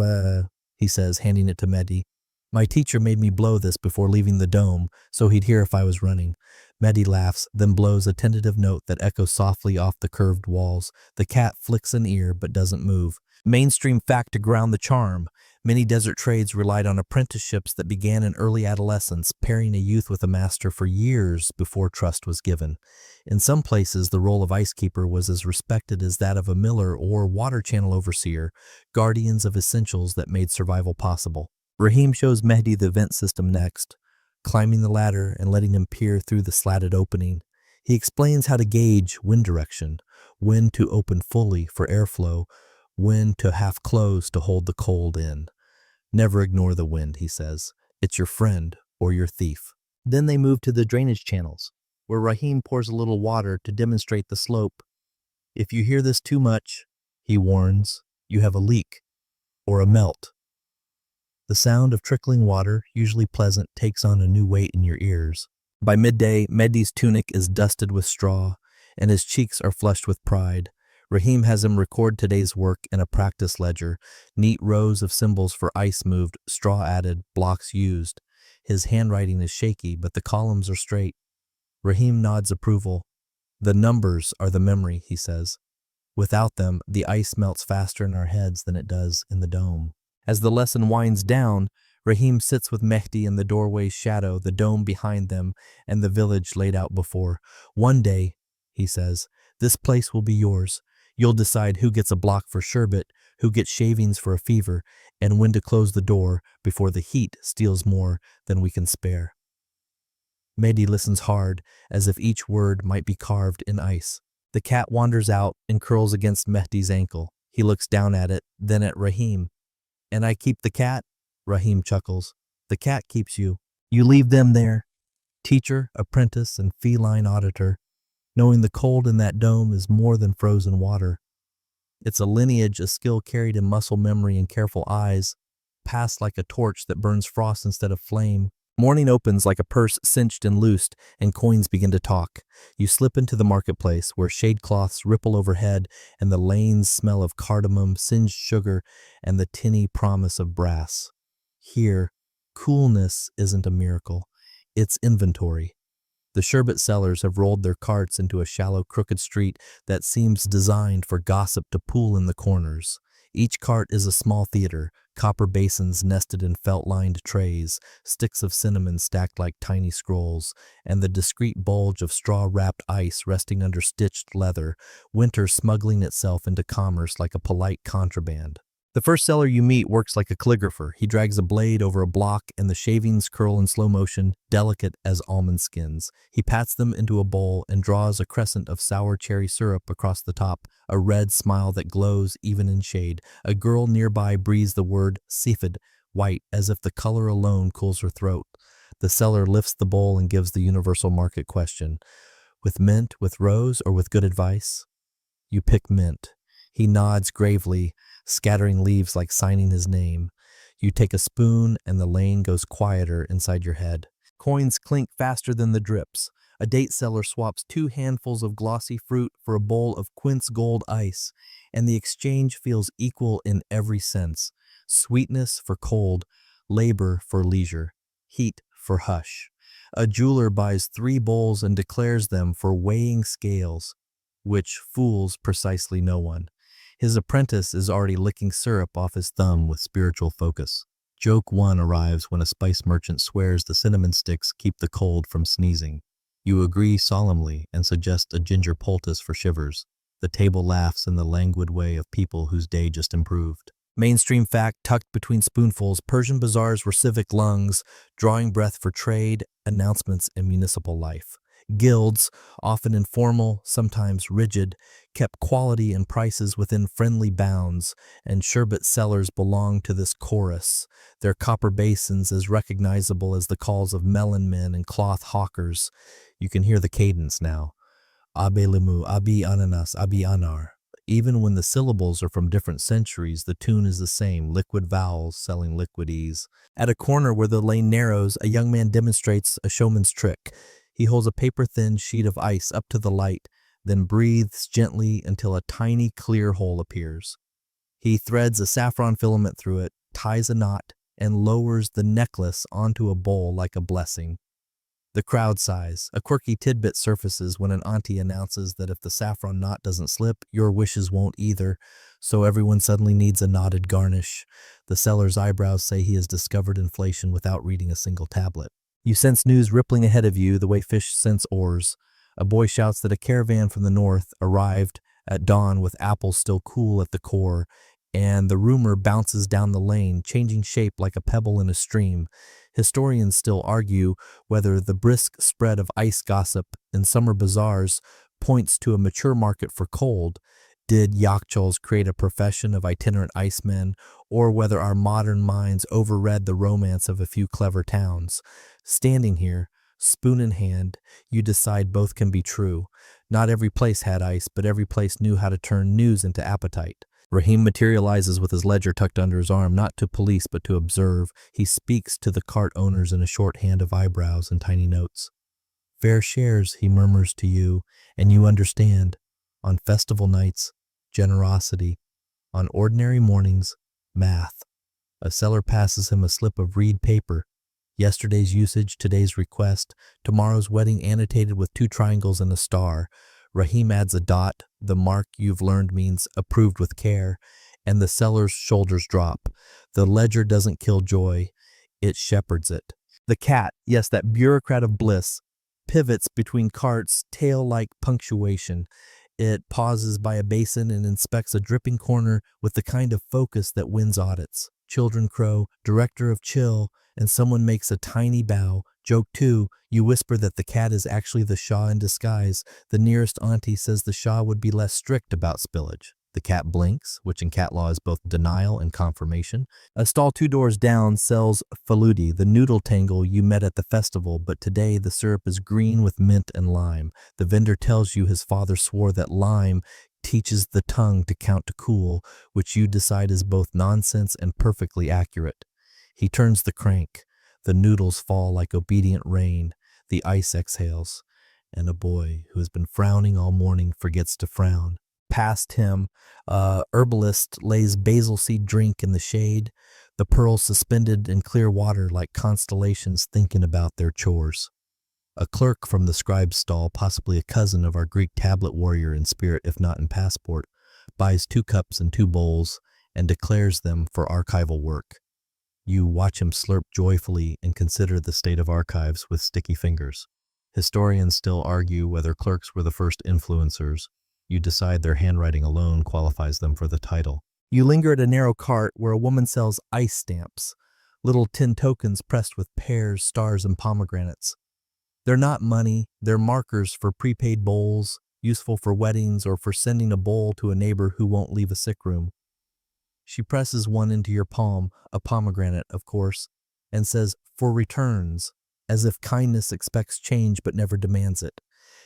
he says, handing it to Mehdi. My teacher made me blow this before leaving the dome, so he'd hear if I was running. Mehdi laughs, then blows a tentative note that echoes softly off the curved walls. The cat flicks an ear but doesn't move. Mainstream fact to ground the charm. Many desert trades relied on apprenticeships that began in early adolescence, pairing a youth with a master for years before trust was given. In some places, the role of icekeeper was as respected as that of a miller or water channel overseer, guardians of essentials that made survival possible. Rahim shows Mehdi the vent system next, climbing the ladder and letting him peer through the slatted opening. He explains how to gauge wind direction, when to open fully for airflow, when to half close to hold the cold in. Never ignore the wind, he says. It's your friend or your thief. Then they move to the drainage channels, where Rahim pours a little water to demonstrate the slope. If you hear this too much, he warns, you have a leak or a melt. The sound of trickling water, usually pleasant, takes on a new weight in your ears. By midday, Mehdi's tunic is dusted with straw, and his cheeks are flushed with pride. Rahim has him record today's work in a practice ledger, neat rows of symbols for ice moved, straw added, blocks used. His handwriting is shaky, but the columns are straight. Rahim nods approval. The numbers are the memory, he says. Without them, the ice melts faster in our heads than it does in the dome. As the lesson winds down, Rahim sits with Mehdi in the doorway's shadow, the dome behind them, and the village laid out before. One day, he says, this place will be yours. You'll decide who gets a block for sherbet, who gets shavings for a fever, and when to close the door before the heat steals more than we can spare. Mehdi listens hard, as if each word might be carved in ice. The cat wanders out and curls against Mehdi's ankle. He looks down at it, then at Rahim. And I keep the cat? Rahim chuckles. The cat keeps you. You leave them there. Teacher, apprentice, and feline auditor, knowing the cold in that dome is more than frozen water. It's a lineage, a skill carried in muscle memory and careful eyes, passed like a torch that burns frost instead of flame. Morning opens like a purse cinched and loosed, and coins begin to talk. You slip into the marketplace, where shade cloths ripple overhead, and the lanes smell of cardamom, singed sugar, and the tinny promise of brass. Here, coolness isn't a miracle. It's inventory. The sherbet sellers have rolled their carts into a shallow, crooked street that seems designed for gossip to pool in the corners. Each cart is a small theater, copper basins nested in felt-lined trays, sticks of cinnamon stacked like tiny scrolls, and the discreet bulge of straw-wrapped ice resting under stitched leather, winter smuggling itself into commerce like a polite contraband. The first seller you meet works like a calligrapher. He drags a blade over a block, and the shavings curl in slow motion, delicate as almond skins. He pats them into a bowl and draws a crescent of sour cherry syrup across the top, a red smile that glows even in shade. A girl nearby breathes the word sifid, white, as if the color alone cools her throat. The seller lifts the bowl and gives the universal market question. With mint, with rose, or with good advice? You pick mint. He nods gravely, scattering leaves like signing his name. You take a spoon, and the lane goes quieter inside your head. Coins clink faster than the drips. A date seller swaps 2 handfuls of glossy fruit for a bowl of quince gold ice, and the exchange feels equal in every sense. Sweetness for cold, labor for leisure, heat for hush. A jeweler buys 3 bowls and declares them for weighing scales, which fools precisely no one. His apprentice is already licking syrup off his thumb with spiritual focus. Joke 1 arrives when a spice merchant swears the cinnamon sticks keep the cold from sneezing. You agree solemnly and suggest a ginger poultice for shivers. The table laughs in the languid way of people whose day just improved. Mainstream fact tucked between spoonfuls, Persian bazaars were civic lungs, drawing breath for trade, announcements, and municipal life. Guilds, often informal, sometimes rigid, kept quality and prices within friendly bounds, and sherbet sellers belonged to this chorus, their copper basins as recognizable as the calls of melon men and cloth hawkers. You can hear the cadence now. Abe limu, abi ananas, abi anar. Even when the syllables are from different centuries, the tune is the same, liquid vowels selling liquid ease. At a corner where the lane narrows, a young man demonstrates a showman's trick. He holds a paper-thin sheet of ice up to the light, then breathes gently until a tiny clear hole appears. He threads a saffron filament through it, ties a knot, and lowers the necklace onto a bowl like a blessing. The crowd sighs. A quirky tidbit surfaces when an auntie announces that if the saffron knot doesn't slip, your wishes won't either, so everyone suddenly needs a knotted garnish. The seller's eyebrows say he has discovered inflation without reading a single tablet. You sense news rippling ahead of you the way fish sense oars. A boy shouts that a caravan from the north arrived at dawn with apples still cool at the core, and the rumor bounces down the lane, changing shape like a pebble in a stream. Historians still argue whether the brisk spread of ice gossip in summer bazaars points to a mature market for cold. Did Yakhchals create a profession of itinerant icemen, or whether our modern minds overread the romance of a few clever towns? Standing here, spoon in hand, you decide both can be true. Not every place had ice, but every place knew how to turn news into appetite. Rahim materializes with his ledger tucked under his arm, not to police but to observe. He speaks to the cart owners in a shorthand of eyebrows and tiny notes. Fair shares, he murmurs to you, and you understand. On festival nights, generosity. On ordinary mornings, math. A seller passes him a slip of reed paper. Yesterday's usage, today's request, tomorrow's wedding annotated with 2 triangles and a star. Rahim adds a dot. The mark you've learned means approved with care, and the seller's shoulders drop. The ledger doesn't kill joy, it shepherds it. The cat, yes, that bureaucrat of bliss, pivots between carts, tail-like punctuation. It pauses by a basin and inspects a dripping corner with the kind of focus that wins audits. Children crow, director of chill, and someone makes a tiny bow. Joke 2, you whisper that the cat is actually the Shah in disguise. The nearest auntie says the Shah would be less strict about spillage. The cat blinks, which in cat law is both denial and confirmation. A stall 2 doors down sells faludi, the noodle tangle you met at the festival, but today the syrup is green with mint and lime. The vendor tells you his father swore that lime teaches the tongue to count to cool, which you decide is both nonsense and perfectly accurate. He turns the crank. The noodles fall like obedient rain. The ice exhales, and a boy who has been frowning all morning forgets to frown. Past him, a herbalist lays basil seed drink in the shade, the pearls suspended in clear water like constellations thinking about their chores. A clerk from the scribe's stall, possibly a cousin of our Greek tablet warrior in spirit if not in passport, buys 2 cups and 2 bowls and declares them for archival work. You watch him slurp joyfully and consider the state of archives with sticky fingers. Historians still argue whether clerks were the first influencers. You decide their handwriting alone qualifies them for the title. You linger at a narrow cart where a woman sells ice stamps, little tin tokens pressed with pears, stars, and pomegranates. They're not money, they're markers for prepaid bowls, useful for weddings or for sending a bowl to a neighbor who won't leave a sick room. She presses one into your palm, a pomegranate, of course, and says, for returns, as if kindness expects change but never demands it.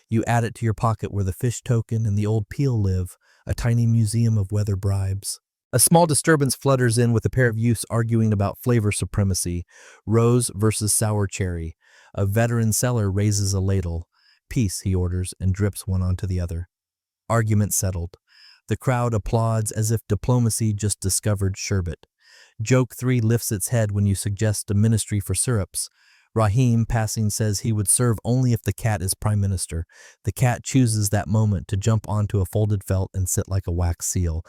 You add it to your pocket where the fish token and the old peel live, a tiny museum of weather bribes. A small disturbance flutters in with a pair of youths arguing about flavor supremacy, rose versus sour cherry. A veteran seller raises a ladle. Peace, he orders, and drips one onto the other. Argument settled. The crowd applauds as if diplomacy just discovered sherbet. Joke 3 lifts its head when you suggest a ministry for syrups. Rahim, passing, says he would serve only if the cat is prime minister. The cat chooses that moment to jump onto a folded felt and sit like a wax seal.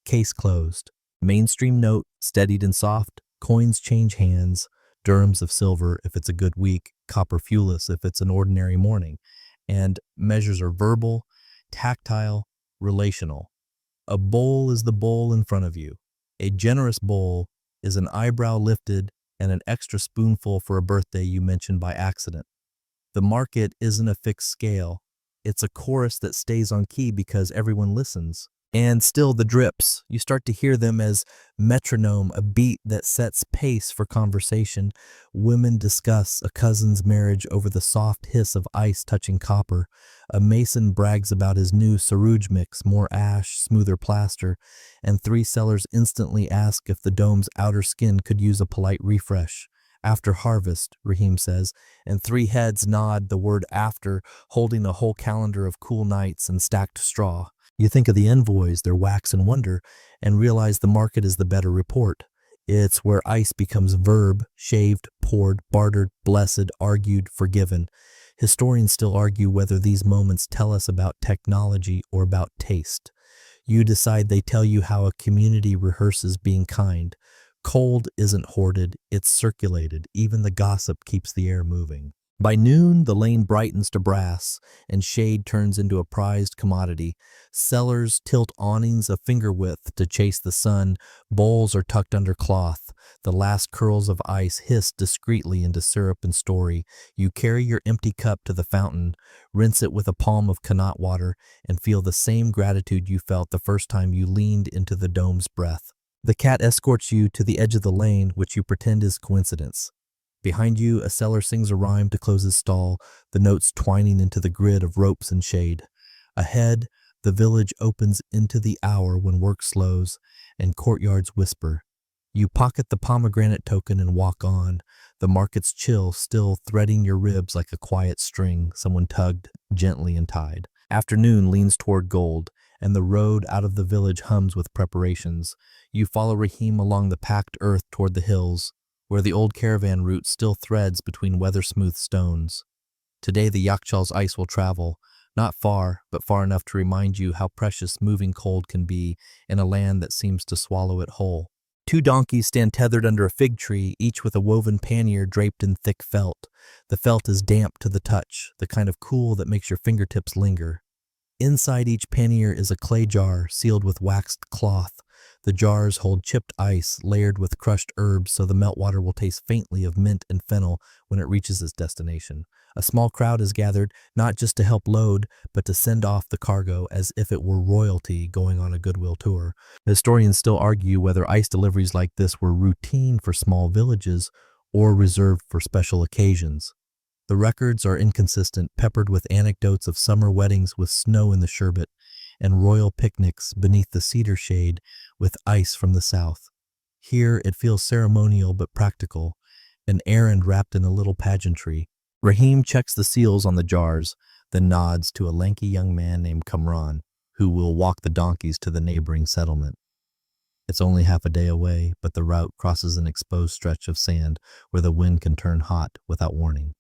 Case closed. Mainstream note, steadied and soft. Coins change hands. Dirhams of silver if it's a good week. Copper fulus if it's an ordinary morning. And measures are verbal, tactile, relational. A bowl is the bowl in front of you. A generous bowl is an eyebrow lifted and an extra spoonful for a birthday you mentioned by accident. The market isn't a fixed scale. It's a chorus that stays on key because everyone listens. And still the drips. You start to hear them as metronome, a beat that sets pace for conversation. Women discuss a cousin's marriage over the soft hiss of ice touching copper. A mason brags about his new sarouj mix, more ash, smoother plaster. And 3 sellers instantly ask if the dome's outer skin could use a polite refresh. After harvest, Rahim says, and three heads nod the word after, holding a whole calendar of cool nights and stacked straw. You think of the envoys, their wax and wonder, and realize the market is the better report. It's where ice becomes verb, shaved, poured, bartered, blessed, argued, forgiven. Historians still argue whether these moments tell us about technology or about taste. You decide they tell you how a community rehearses being kind. Cold isn't hoarded, it's circulated. Even the gossip keeps the air moving. By noon, the lane brightens to brass, and shade turns into a prized commodity. Sellers tilt awnings a finger width to chase the sun. Bowls are tucked under cloth. The last curls of ice hiss discreetly into syrup and story. You carry your empty cup to the fountain, rinse it with a palm of Connaught water, and feel the same gratitude you felt the first time you leaned into the dome's breath. The cat escorts you to the edge of the lane, which you pretend is coincidence. Behind you, a seller sings a rhyme to close his stall, the notes twining into the grid of ropes and shade. Ahead, the village opens into the hour when work slows, and courtyards whisper. You pocket the pomegranate token and walk on. The market's chill, still threading your ribs like a quiet string someone tugged gently and tied. Afternoon leans toward gold, and the road out of the village hums with preparations. You follow Rahim along the packed earth toward the hills, where the old caravan route still threads between weather-smooth stones. Today the Yakhchal's ice will travel, not far, but far enough to remind you how precious moving cold can be in a land that seems to swallow it whole. Two donkeys stand tethered under a fig tree, each with a woven pannier draped in thick felt. The felt is damp to the touch, the kind of cool that makes your fingertips linger. Inside each pannier is a clay jar sealed with waxed cloth. The jars hold chipped ice layered with crushed herbs so the meltwater will taste faintly of mint and fennel when it reaches its destination. A small crowd is gathered, not just to help load, but to send off the cargo as if it were royalty going on a goodwill tour. Historians still argue whether ice deliveries like this were routine for small villages or reserved for special occasions. The records are inconsistent, peppered with anecdotes of summer weddings with snow in the sherbet, and royal picnics beneath the cedar shade with ice from the south. Here it feels ceremonial but practical, an errand wrapped in a little pageantry. Rahim checks the seals on the jars, then nods to a lanky young man named Kamran, who will walk the donkeys to the neighboring settlement. It's only half a day away, but the route crosses an exposed stretch of sand where the wind can turn hot without warning.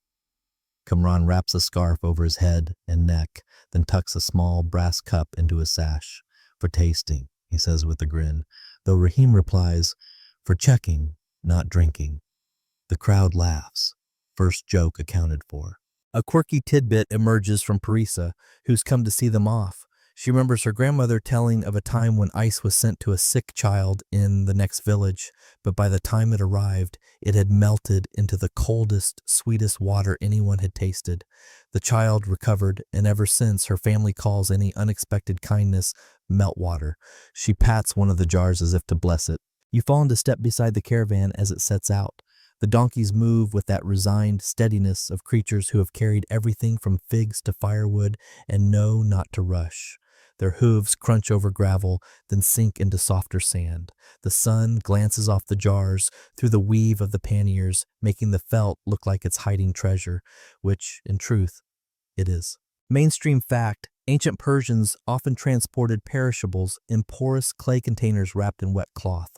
Kamran wraps a scarf over his head and neck, then tucks a small brass cup into his sash. For tasting, he says with a grin, though Rahim replies, for checking, not drinking. The crowd laughs. First joke accounted for. A quirky tidbit emerges from Parisa, who's come to see them off. She remembers her grandmother telling of a time when ice was sent to a sick child in the next village, but by the time it arrived, it had melted into the coldest, sweetest water anyone had tasted. The child recovered, and ever since, her family calls any unexpected kindness meltwater. She pats one of the jars as if to bless it. You fall into step beside the caravan as it sets out. The donkeys move with that resigned steadiness of creatures who have carried everything from figs to firewood and know not to rush. Their hooves crunch over gravel, then sink into softer sand. The sun glances off the jars through the weave of the panniers, making the felt look like it's hiding treasure, which, in truth, it is. Mainstream fact, ancient Persians often transported perishables in porous clay containers wrapped in wet cloth.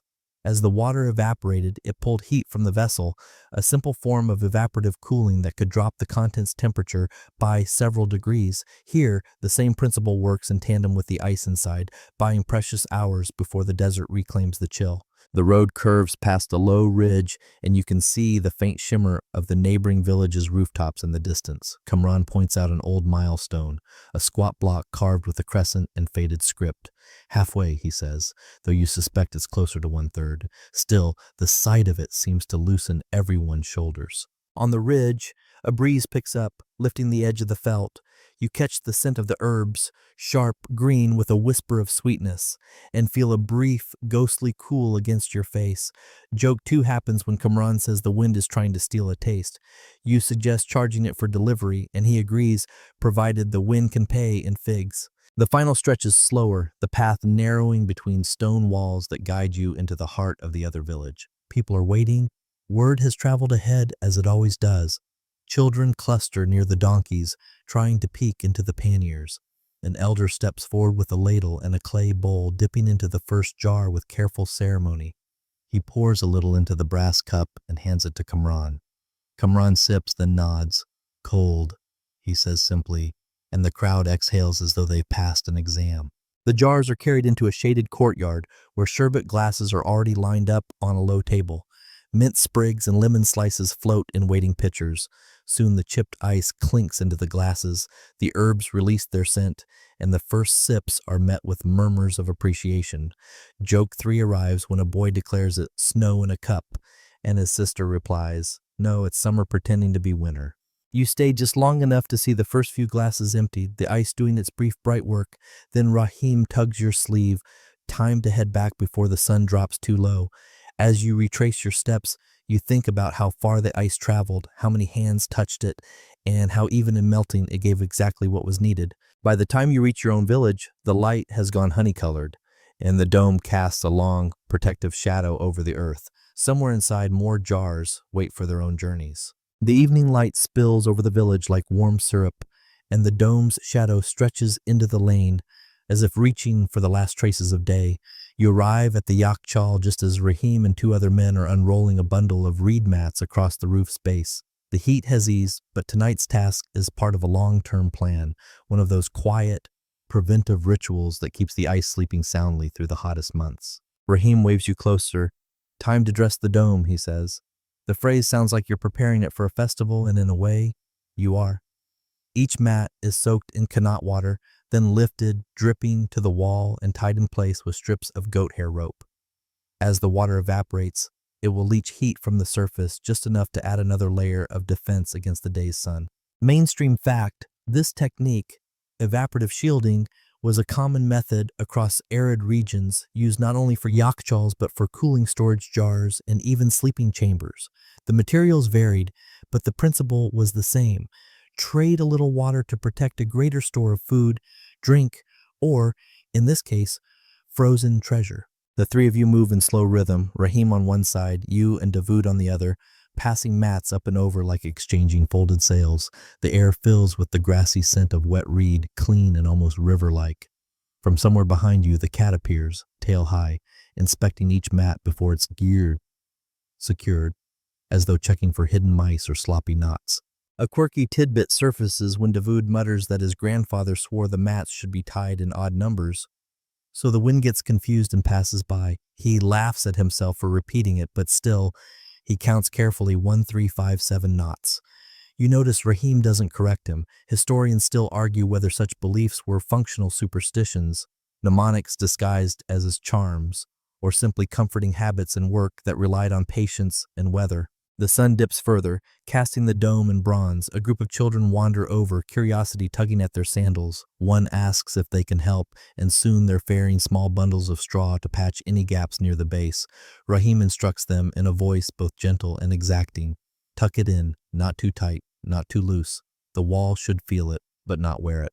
As the water evaporated, it pulled heat from the vessel, a simple form of evaporative cooling that could drop the contents' temperature by several degrees. Here, the same principle works in tandem with the ice inside, buying precious hours before the desert reclaims the chill. The road curves past a low ridge, and you can see the faint shimmer of the neighboring village's rooftops in the distance. Kamran points out an old milestone, a squat block carved with a crescent and faded script. Halfway, he says, though you suspect it's closer to 1/3. Still, the sight of it seems to loosen everyone's shoulders. On the ridge, a breeze picks up, lifting the edge of the felt. You catch the scent of the herbs, sharp, green with a whisper of sweetness, and feel a brief, ghostly cool against your face. Joke 2 happens when Kamran says the wind is trying to steal a taste. You suggest charging it for delivery, and he agrees, provided the wind can pay in figs. The final stretch is slower, the path narrowing between stone walls that guide you into the heart of the other village. People are waiting, Word has traveled ahead as it always does. Children cluster near the donkeys, trying to peek into the panniers. An elder steps forward with a ladle and a clay bowl, dipping into the first jar with careful ceremony. He pours a little into the brass cup and hands it to Kamran. Kamran sips, then nods. Cold, he says simply, and the crowd exhales as though they've passed an exam. The jars are carried into a shaded courtyard where sherbet glasses are already lined up on a low table. Mint sprigs and lemon slices float in waiting pitchers. Soon the chipped ice clinks into the glasses, the herbs release their scent, and the first sips are met with murmurs of appreciation. Joke 3 arrives when a boy declares it snow in a cup, and his sister replies, "No, it's summer pretending to be winter." You stay just long enough to see the first few glasses emptied, the ice doing its brief bright work. Then Rahim tugs your sleeve, time to head back before the sun drops too low. As you retrace your steps, you think about how far the ice traveled, how many hands touched it, and how even in melting it gave exactly what was needed. By the time you reach your own village, the light has gone honey-colored, and the dome casts a long, protective shadow over the earth. Somewhere inside, more jars wait for their own journeys. The evening light spills over the village like warm syrup, and the dome's shadow stretches into the lane, as if reaching for the last traces of day. You arrive at the Yakhchal just as Rahim and 2 other men are unrolling a bundle of reed mats across the roof's base. The heat has eased, but tonight's task is part of a long-term plan, one of those quiet, preventive rituals that keeps the ice sleeping soundly through the hottest months. Rahim waves you closer. "Time to dress the dome," he says. The phrase sounds like you're preparing it for a festival, and in a way, you are. Each mat is soaked in kanat water, then lifted, dripping to the wall and tied in place with strips of goat hair rope. As the water evaporates, it will leach heat from the surface, just enough to add another layer of defense against the day's sun. Mainstream fact, this technique, evaporative shielding, was a common method across arid regions, used not only for Yakhchals but for cooling storage jars and even sleeping chambers. The materials varied, but the principle was the same. Trade a little water to protect a greater store of food, drink, or, in this case, frozen treasure. The 3 of you move in slow rhythm, Rahim on one side, you and Davood on the other, passing mats up and over like exchanging folded sails. The air fills with the grassy scent of wet reed, clean and almost river-like. From somewhere behind you, the cat appears, tail high, inspecting each mat before it's secured, as though checking for hidden mice or sloppy knots. A quirky tidbit surfaces when Davood mutters that his grandfather swore the mats should be tied in odd numbers. So the wind gets confused and passes by. He laughs at himself for repeating it, but still, he counts carefully 1, 3, 5, 7 knots. You notice Rahim doesn't correct him. Historians still argue whether such beliefs were functional superstitions, mnemonics disguised as his charms, or simply comforting habits and work that relied on patience and weather. The sun dips further, casting the dome in bronze. A group of children wander over, curiosity tugging at their sandals. One asks if they can help, and soon they're ferrying small bundles of straw to patch any gaps near the base. Rahim instructs them in a voice both gentle and exacting. Tuck it in, not too tight, not too loose. The wall should feel it, but not wear it.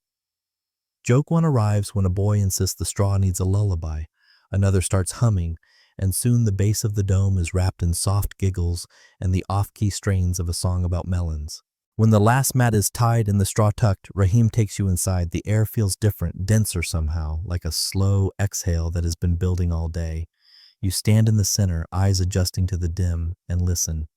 Joke 1 arrives when a boy insists the straw needs a lullaby. Another starts humming, and soon the base of the dome is wrapped in soft giggles and the off-key strains of a song about melons. When the last mat is tied and the straw tucked, Rahim takes you inside. The air feels different, denser somehow, like a slow exhale that has been building all day. You stand in the center, eyes adjusting to the dim, and listen.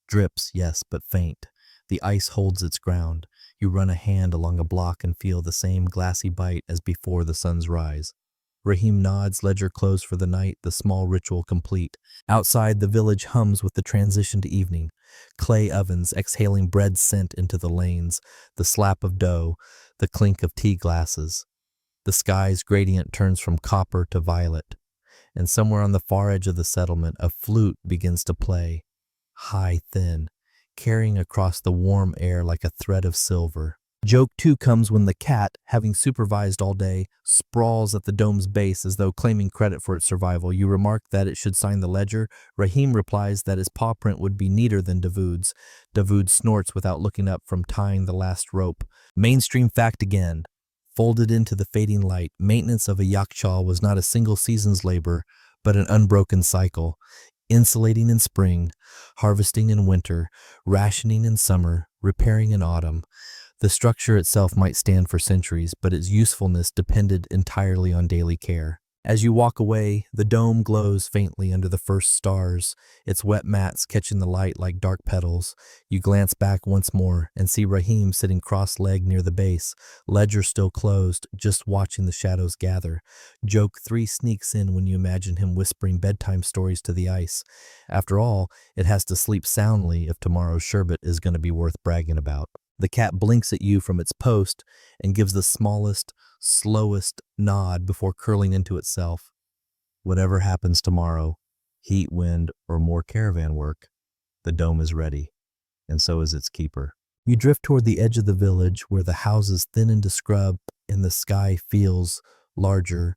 Drips, yes, but faint. The ice holds its ground. You run a hand along a block and feel the same glassy bite as before the sun's rise. Rahim nods, ledger closed for the night, the small ritual complete. Outside, the village hums with the transition to evening. Clay ovens exhaling bread scent into the lanes, the slap of dough, the clink of tea glasses. The sky's gradient turns from copper to violet, and somewhere on the far edge of the settlement, a flute begins to play, high, thin, carrying across the warm air like a thread of silver. Joke 2 comes when the cat, having supervised all day, sprawls at the dome's base as though claiming credit for its survival. You remark that it should sign the ledger. Rahim replies that his paw print would be neater than Davood's. Davood snorts without looking up from tying the last rope. Mainstream fact again. Folded into the fading light, maintenance of a Yakhchal was not a single season's labor, but an unbroken cycle. insulating in spring, harvesting in winter, rationing in summer, repairing in autumn. The structure itself might stand for centuries, but its usefulness depended entirely on daily care. As you walk away, the dome glows faintly under the first stars, its wet mats catching the light like dark petals. You glance back once more and see Rahim sitting cross-legged near the base, ledger still closed, just watching the shadows gather. Joke 3 sneaks in when you imagine him whispering bedtime stories to the ice. After all, it has to sleep soundly if tomorrow's sherbet is going to be worth bragging about. The cat blinks at you from its post and gives the smallest, slowest nod before curling into itself. Whatever happens tomorrow, heat, wind, or more caravan work, the dome is ready, and so is its keeper. You drift toward the edge of the village where the houses thin into scrub and the sky feels larger,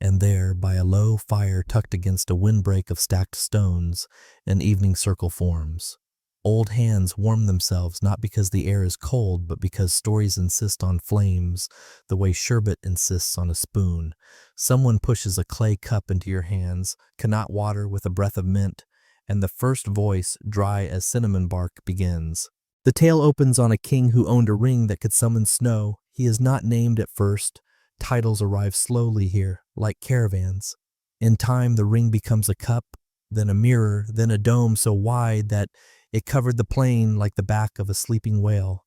and there, by a low fire tucked against a windbreak of stacked stones, an evening circle forms. Old hands warm themselves not because the air is cold, but because stories insist on flames, the way sherbet insists on a spoon. Someone pushes a clay cup into your hands, Connaught water with a breath of mint, and the first voice, dry as cinnamon bark, begins. The tale opens on a king who owned a ring that could summon snow. He is not named at first. Titles arrive slowly here, like caravans. In time, the ring becomes a cup, then a mirror, then a dome so wide that it covered the plain like the back of a sleeping whale.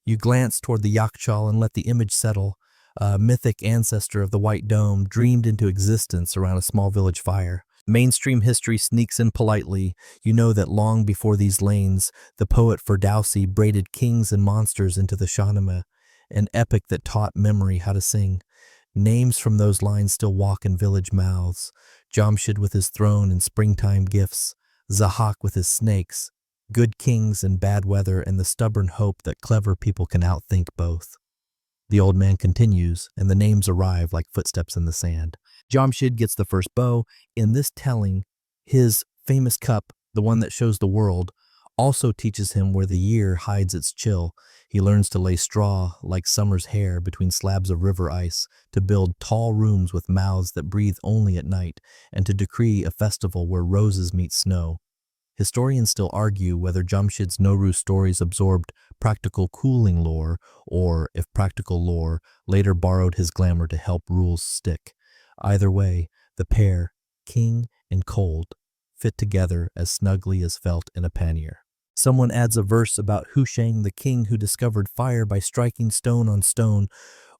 You glance toward the Yakhchal and let the image settle. A mythic ancestor of the White Dome dreamed into existence around a small village fire. Mainstream history sneaks in politely. You know that long before these lanes, the poet Ferdowsi braided kings and monsters into the Shahnameh, an epic that taught memory how to sing. Names from those lines still walk in village mouths. Jamshid with his throne and springtime gifts. Zahak with his snakes. Good kings and bad weather, and the stubborn hope that clever people can outthink both. The old man continues, and the names arrive like footsteps in the sand. Jamshid gets the first bow. In this telling, his famous cup, the one that shows the world, also teaches him where the year hides its chill. He learns to lay straw like summer's hair between slabs of river ice, to build tall rooms with mouths that breathe only at night, and to decree a festival where roses meet snow. Historians still argue whether Jamshid's Nowruz stories absorbed practical cooling lore, or, if practical lore, later borrowed his glamour to help rules stick. Either way, the pair, king and cold, fit together as snugly as felt in a pannier. Someone adds a verse about Hushang, the king who discovered fire by striking stone on stone.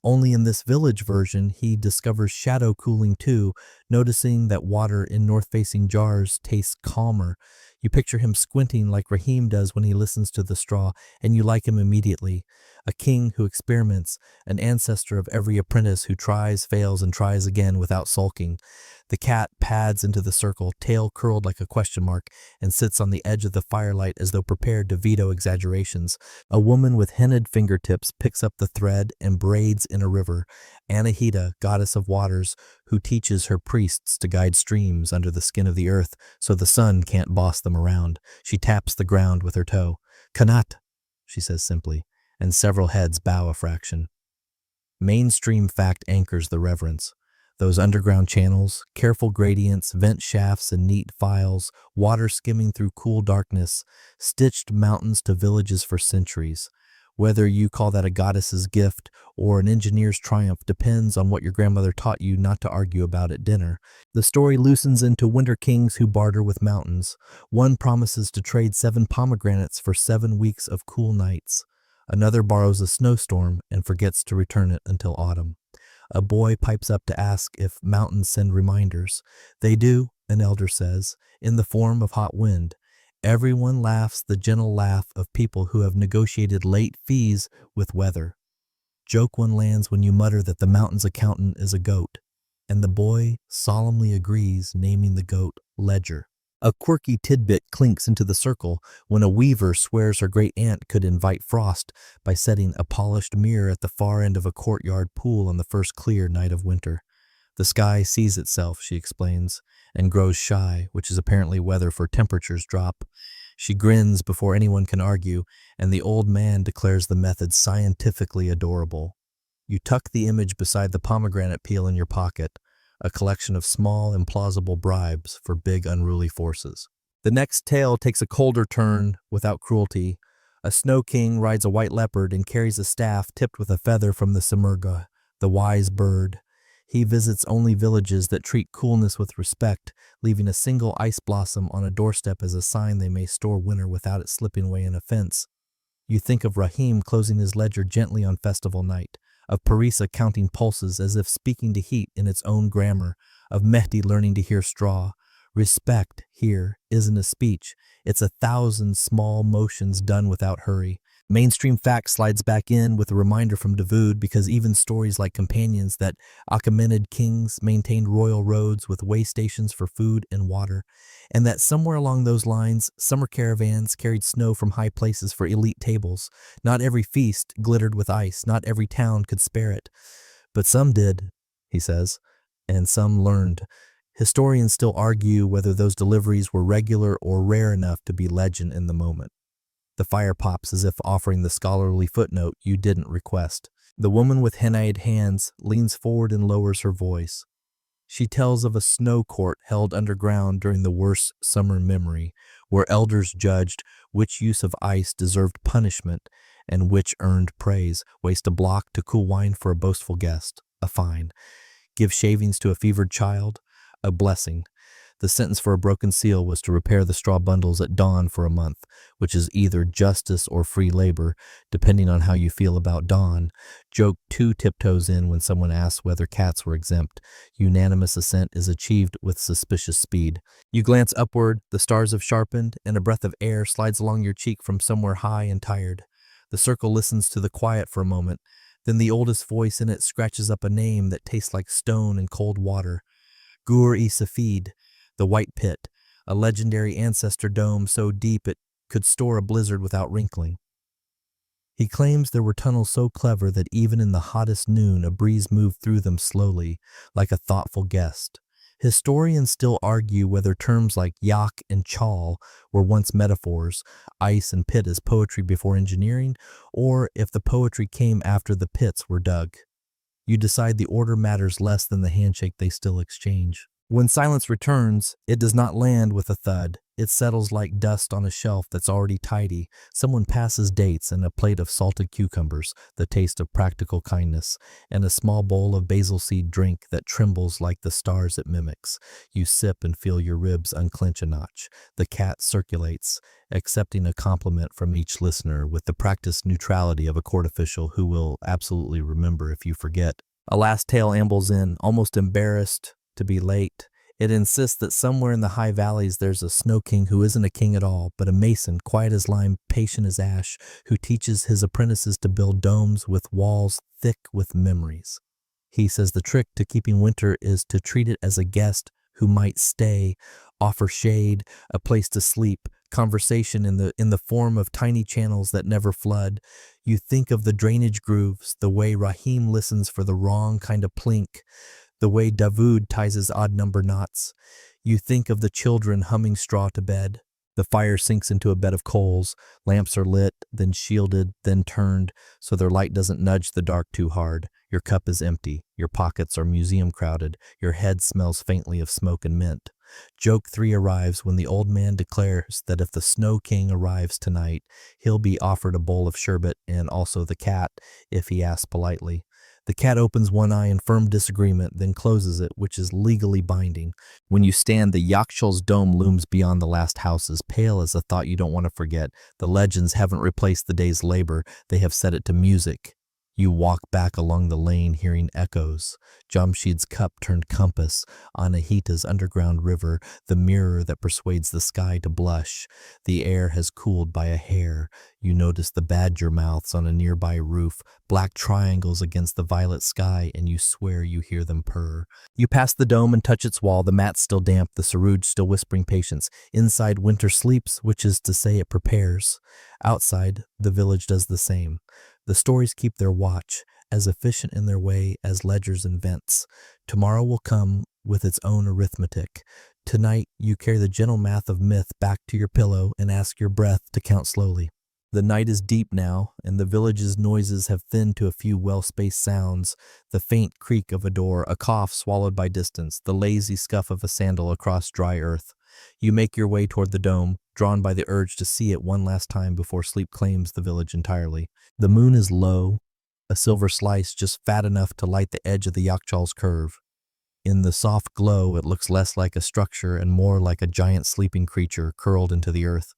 Only in this village version, he discovers shadow cooling too, noticing that water in north-facing jars tastes calmer. You picture him squinting like Rahim does when he listens to the straw, and you like him immediately. A king who experiments, an ancestor of every apprentice who tries, fails, and tries again without sulking. The cat pads into the circle, tail curled like a question mark, and sits on the edge of the firelight as though prepared to veto exaggerations. A woman with henna'd fingertips picks up the thread and braids in a river. Anahita, goddess of waters, who teaches her priests to guide streams under the skin of the earth so the sun can't boss them around. She taps the ground with her toe. Connaught, she says simply, and several heads bow a fraction. Mainstream fact anchors the reverence. Those underground channels, careful gradients, vent shafts and neat files, water skimming through cool darkness, stitched mountains to villages for centuries. Whether you call that a goddess's gift or an engineer's triumph depends on what your grandmother taught you not to argue about at dinner. The story loosens into winter kings who barter with mountains. One promises to trade 7 pomegranates for 7 weeks of cool nights. Another borrows a snowstorm and forgets to return it until autumn. A boy pipes up to ask if mountains send reminders. They do, an elder says, in the form of hot wind. Everyone laughs the gentle laugh of people who have negotiated late fees with weather. Joke one lands when you mutter that the mountain's accountant is a goat, and the boy solemnly agrees, naming the goat Ledger. A quirky tidbit clinks into the circle when a weaver swears her great-aunt could invite frost by setting a polished mirror at the far end of a courtyard pool on the first clear night of winter. The sky sees itself, she explains, and grows shy, which is apparently weather for temperatures drop. She grins before anyone can argue, and the old man declares the method scientifically adorable. You tuck the image beside the pomegranate peel in your pocket, a collection of small, implausible bribes for big, unruly forces. The next tale takes a colder turn without cruelty. A snow king rides a white leopard and carries a staff tipped with a feather from the Simurgh, the wise bird. He visits only villages that treat coolness with respect, leaving a single ice blossom on a doorstep as a sign they may store winter without it slipping away in a fence. You think of Rahim closing his ledger gently on festival night, of Parisa counting pulses as if speaking to heat in its own grammar, of Mehdi learning to hear straw. Respect, here, isn't a speech. It's 1,000 small motions done without hurry. Mainstream fact slides back in with a reminder from Davoud because even stories like Companions that Achaemenid kings maintained royal roads with way stations for food and water, and that somewhere along those lines, summer caravans carried snow from high places for elite tables. Not every feast glittered with ice, not every town could spare it. But some did, he says, and some learned. Historians still argue whether those deliveries were regular or rare enough to be legend in the moment. The fire pops as if offering the scholarly footnote you didn't request. The woman with hennaed hands leans forward and lowers her voice. She tells of a snow court held underground during the worst summer memory, where elders judged which use of ice deserved punishment and which earned praise. Waste a block to cool wine for a boastful guest, a fine. Give shavings to a fevered child, a blessing. The sentence for a broken seal was to repair the straw bundles at dawn for a month, which is either justice or free labor, depending on how you feel about dawn. Joke 2 tiptoes in when someone asks whether cats were exempt. Unanimous assent is achieved with suspicious speed. You glance upward, the stars have sharpened, and a breath of air slides along your cheek from somewhere high and tired. The circle listens to the quiet for a moment, then the oldest voice in it scratches up a name that tastes like stone and cold water. Gur-e-Safid, the White Pit, a legendary ancestor dome so deep it could store a blizzard without wrinkling. He claims there were tunnels so clever that even in the hottest noon a breeze moved through them slowly, like a thoughtful guest. Historians still argue whether terms like Yak and Chal were once metaphors, ice and pit as poetry before engineering, or if the poetry came after the pits were dug. You decide the order matters less than the handshake they still exchange. When silence returns, it does not land with a thud. It settles like dust on a shelf that's already tidy. Someone passes dates and a plate of salted cucumbers, the taste of practical kindness, and a small bowl of basil seed drink that trembles like the stars it mimics. You sip and feel your ribs unclench a notch. The cat circulates, accepting a compliment from each listener with the practiced neutrality of a court official who will absolutely remember if you forget. A last tale ambles in, almost embarrassed to be late. It insists that somewhere in the high valleys there's a snow king who isn't a king at all, but a mason, quiet as lime, patient as ash, who teaches his apprentices to build domes with walls thick with memories. He says the trick to keeping winter is to treat it as a guest who might stay, offer shade, a place to sleep, conversation in the form of tiny channels that never flood. You think of the drainage grooves, the way Rahim listens for the wrong kind of plink, the way Davoud ties his odd number knots. You think of the children humming straw to bed. The fire sinks into a bed of coals. Lamps are lit, then shielded, then turned, so their light doesn't nudge the dark too hard. Your cup is empty. Your pockets are museum crowded. Your head smells faintly of smoke and mint. Joke 3 arrives when the old man declares that if the Snow King arrives tonight, he'll be offered a bowl of sherbet and also the cat if he asks politely. The cat opens one eye in firm disagreement, then closes it, which is legally binding. When you stand, the Yakhchals dome looms beyond the last houses, pale as a thought you don't want to forget. The legends haven't replaced the day's labor, they have set it to music. You walk back along the lane hearing echoes. Jamshid's cup turned compass, Anahita's underground river, the mirror that persuades the sky to blush. The air has cooled by a hair. You notice the badger mouths on a nearby roof, black triangles against the violet sky, and you swear you hear them purr. You pass the dome and touch its wall, the mat's still damp, the sarouj still whispering patience. Inside, winter sleeps, which is to say it prepares. Outside, the village does the same. The stories keep their watch, as efficient in their way as ledgers and vents. Tomorrow will come with its own arithmetic. Tonight, you carry the gentle math of myth back to your pillow and ask your breath to count slowly. The night is deep now, and the village's noises have thinned to a few well-spaced sounds, the faint creak of a door, a cough swallowed by distance, the lazy scuff of a sandal across dry earth. You make your way toward the dome, drawn by the urge to see it one last time before sleep claims the village entirely. The moon is low, a silver slice just fat enough to light the edge of the Yakhchal's curve. In the soft glow, it looks less like a structure and more like a giant sleeping creature curled into the earth.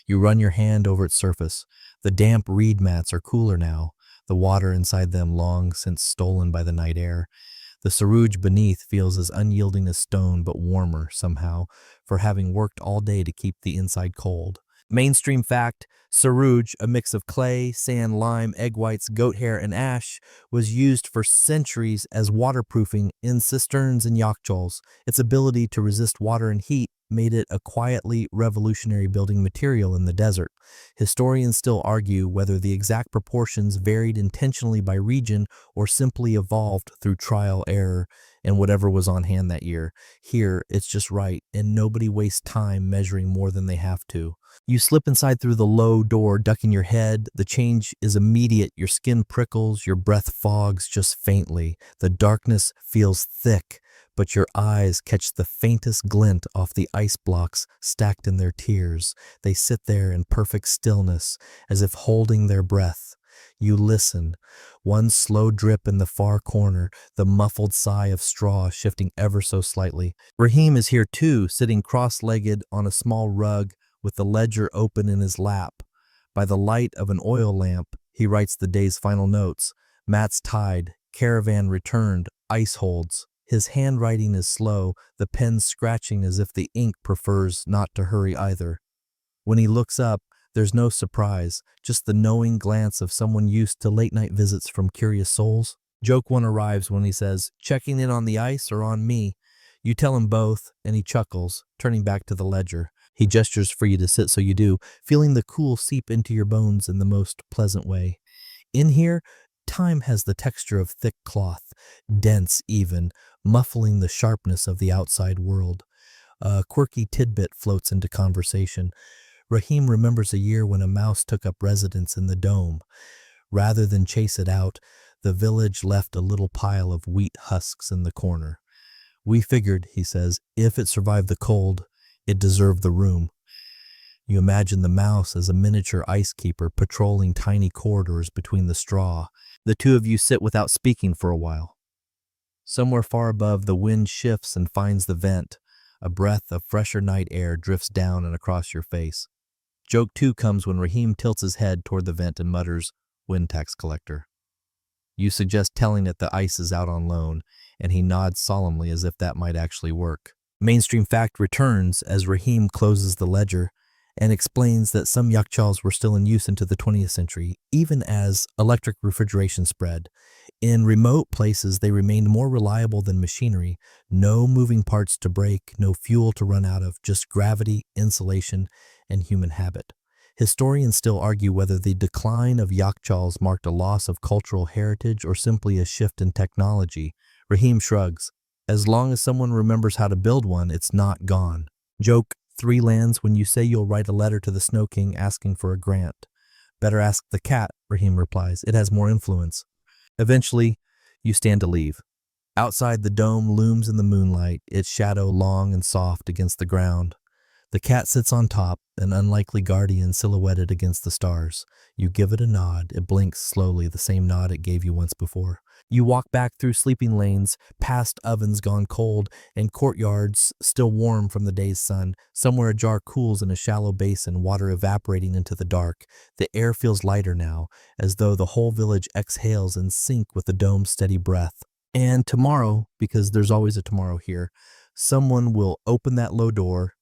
You run your hand over its surface. The damp reed mats are cooler now, the water inside them long since stolen by the night air. The sarouj beneath feels as unyielding as stone but warmer, somehow, for having worked all day to keep the inside cold. Mainstream fact, sarouj, a mix of clay, sand, lime, egg whites, goat hair, and ash, was used for centuries as waterproofing in cisterns and yakhchals. Its ability to resist water and heat made it a quietly revolutionary building material in the desert. Historians still argue whether the exact proportions varied intentionally by region or simply evolved through trial error and whatever was on hand that year. Here, it's just right, and nobody wastes time measuring more than they have to. You slip inside through the low door, ducking your head. The change is immediate. Your skin prickles, your breath fogs just faintly. The darkness feels thick, but your eyes catch the faintest glint off the ice blocks stacked in their tiers. They sit there in perfect stillness, as if holding their breath. You listen. One slow drip in the far corner, the muffled sigh of straw shifting ever so slightly. Rahim is here too, sitting cross-legged on a small rug with the ledger open in his lap. By the light of an oil lamp, he writes the day's final notes. Mats tied, caravan returned, ice holds. His handwriting is slow, the pen scratching as if the ink prefers not to hurry either. When he looks up, there's no surprise, just the knowing glance of someone used to late-night visits from curious souls. Joke one arrives when he says, "Checking in on the ice or on me?" You tell him both, and he chuckles, turning back to the ledger. He gestures for you to sit, so you do, feeling the cool seep into your bones in the most pleasant way. In here, time has the texture of thick cloth, dense even, muffling the sharpness of the outside world. A quirky tidbit floats into conversation. Rahim remembers a year when a mouse took up residence in the dome. Rather than chase it out, the village left a little pile of wheat husks in the corner. "We figured," he says, "if it survived the cold, it deserved the room." You imagine the mouse as a miniature ice keeper patrolling tiny corridors between the straw. The two of you sit without speaking for a while. Somewhere far above, the wind shifts and finds the vent. A breath of fresher night air drifts down and across your face. Joke 2 comes when Rahim tilts his head toward the vent and mutters, "Wind tax collector." You suggest telling it the ice is out on loan, and he nods solemnly as if that might actually work. Mainstream fact returns as Rahim closes the ledger and explains that some Yakhchals were still in use into the 20th century, even as electric refrigeration spread. In remote places, they remained more reliable than machinery. No moving parts to break, no fuel to run out of, just gravity, insulation, and human habit. Historians still argue whether the decline of Yakhchals marked a loss of cultural heritage or simply a shift in technology. Rahim shrugs. As long as someone remembers how to build one, it's not gone. Joke 3 lands when you say you'll write a letter to the Snow King asking for a grant. "Better ask the cat," Rahim replies. "It has more influence." Eventually, you stand to leave. Outside, the dome looms in the moonlight, its shadow long and soft against the ground. The cat sits on top, an unlikely guardian silhouetted against the stars. You give it a nod. It blinks slowly, the same nod it gave you once before. You walk back through sleeping lanes, past ovens gone cold, and courtyards still warm from the day's sun. Somewhere a jar cools in a shallow basin, water evaporating into the dark. The air feels lighter now, as though the whole village exhales in sync with the dome's steady breath. And tomorrow, because there's always a tomorrow here, someone will open that low door,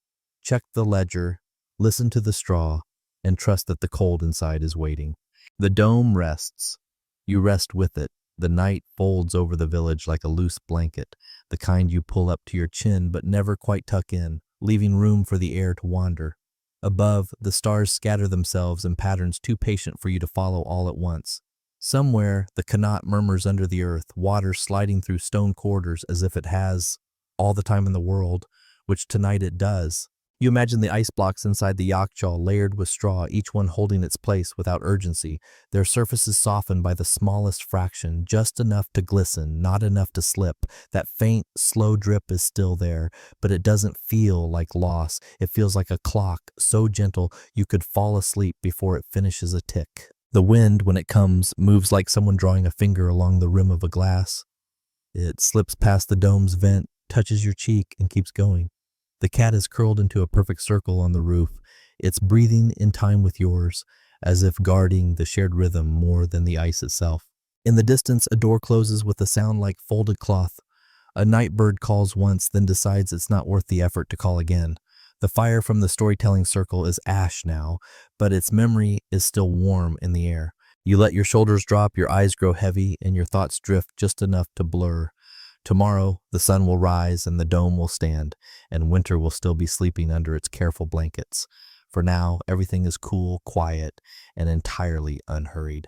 check the ledger, listen to the straw, and trust that the cold inside is waiting. The dome rests. You rest with it. The night folds over the village like a loose blanket, the kind you pull up to your chin but never quite tuck in, leaving room for the air to wander. Above, the stars scatter themselves in patterns too patient for you to follow all at once. Somewhere, the Qanat murmurs under the earth, water sliding through stone corridors as if it has all the time in the world, which tonight it does. You imagine the ice blocks inside the Yakhchal layered with straw, each one holding its place without urgency, their surfaces softened by the smallest fraction, just enough to glisten, not enough to slip. That faint, slow drip is still there, but it doesn't feel like loss. It feels like a clock, so gentle you could fall asleep before it finishes a tick. The wind, when it comes, moves like someone drawing a finger along the rim of a glass. It slips past the dome's vent, touches your cheek, and keeps going. The cat is curled into a perfect circle on the roof, its breathing in time with yours, as if guarding the shared rhythm more than the ice itself. In the distance, a door closes with a sound like folded cloth. A night bird calls once, then decides it's not worth the effort to call again. The fire from the storytelling circle is ash now, but its memory is still warm in the air. You let your shoulders drop, your eyes grow heavy, and your thoughts drift just enough to blur. Tomorrow, the sun will rise and the dome will stand, and winter will still be sleeping under its careful blankets. For now, everything is cool, quiet, and entirely unhurried.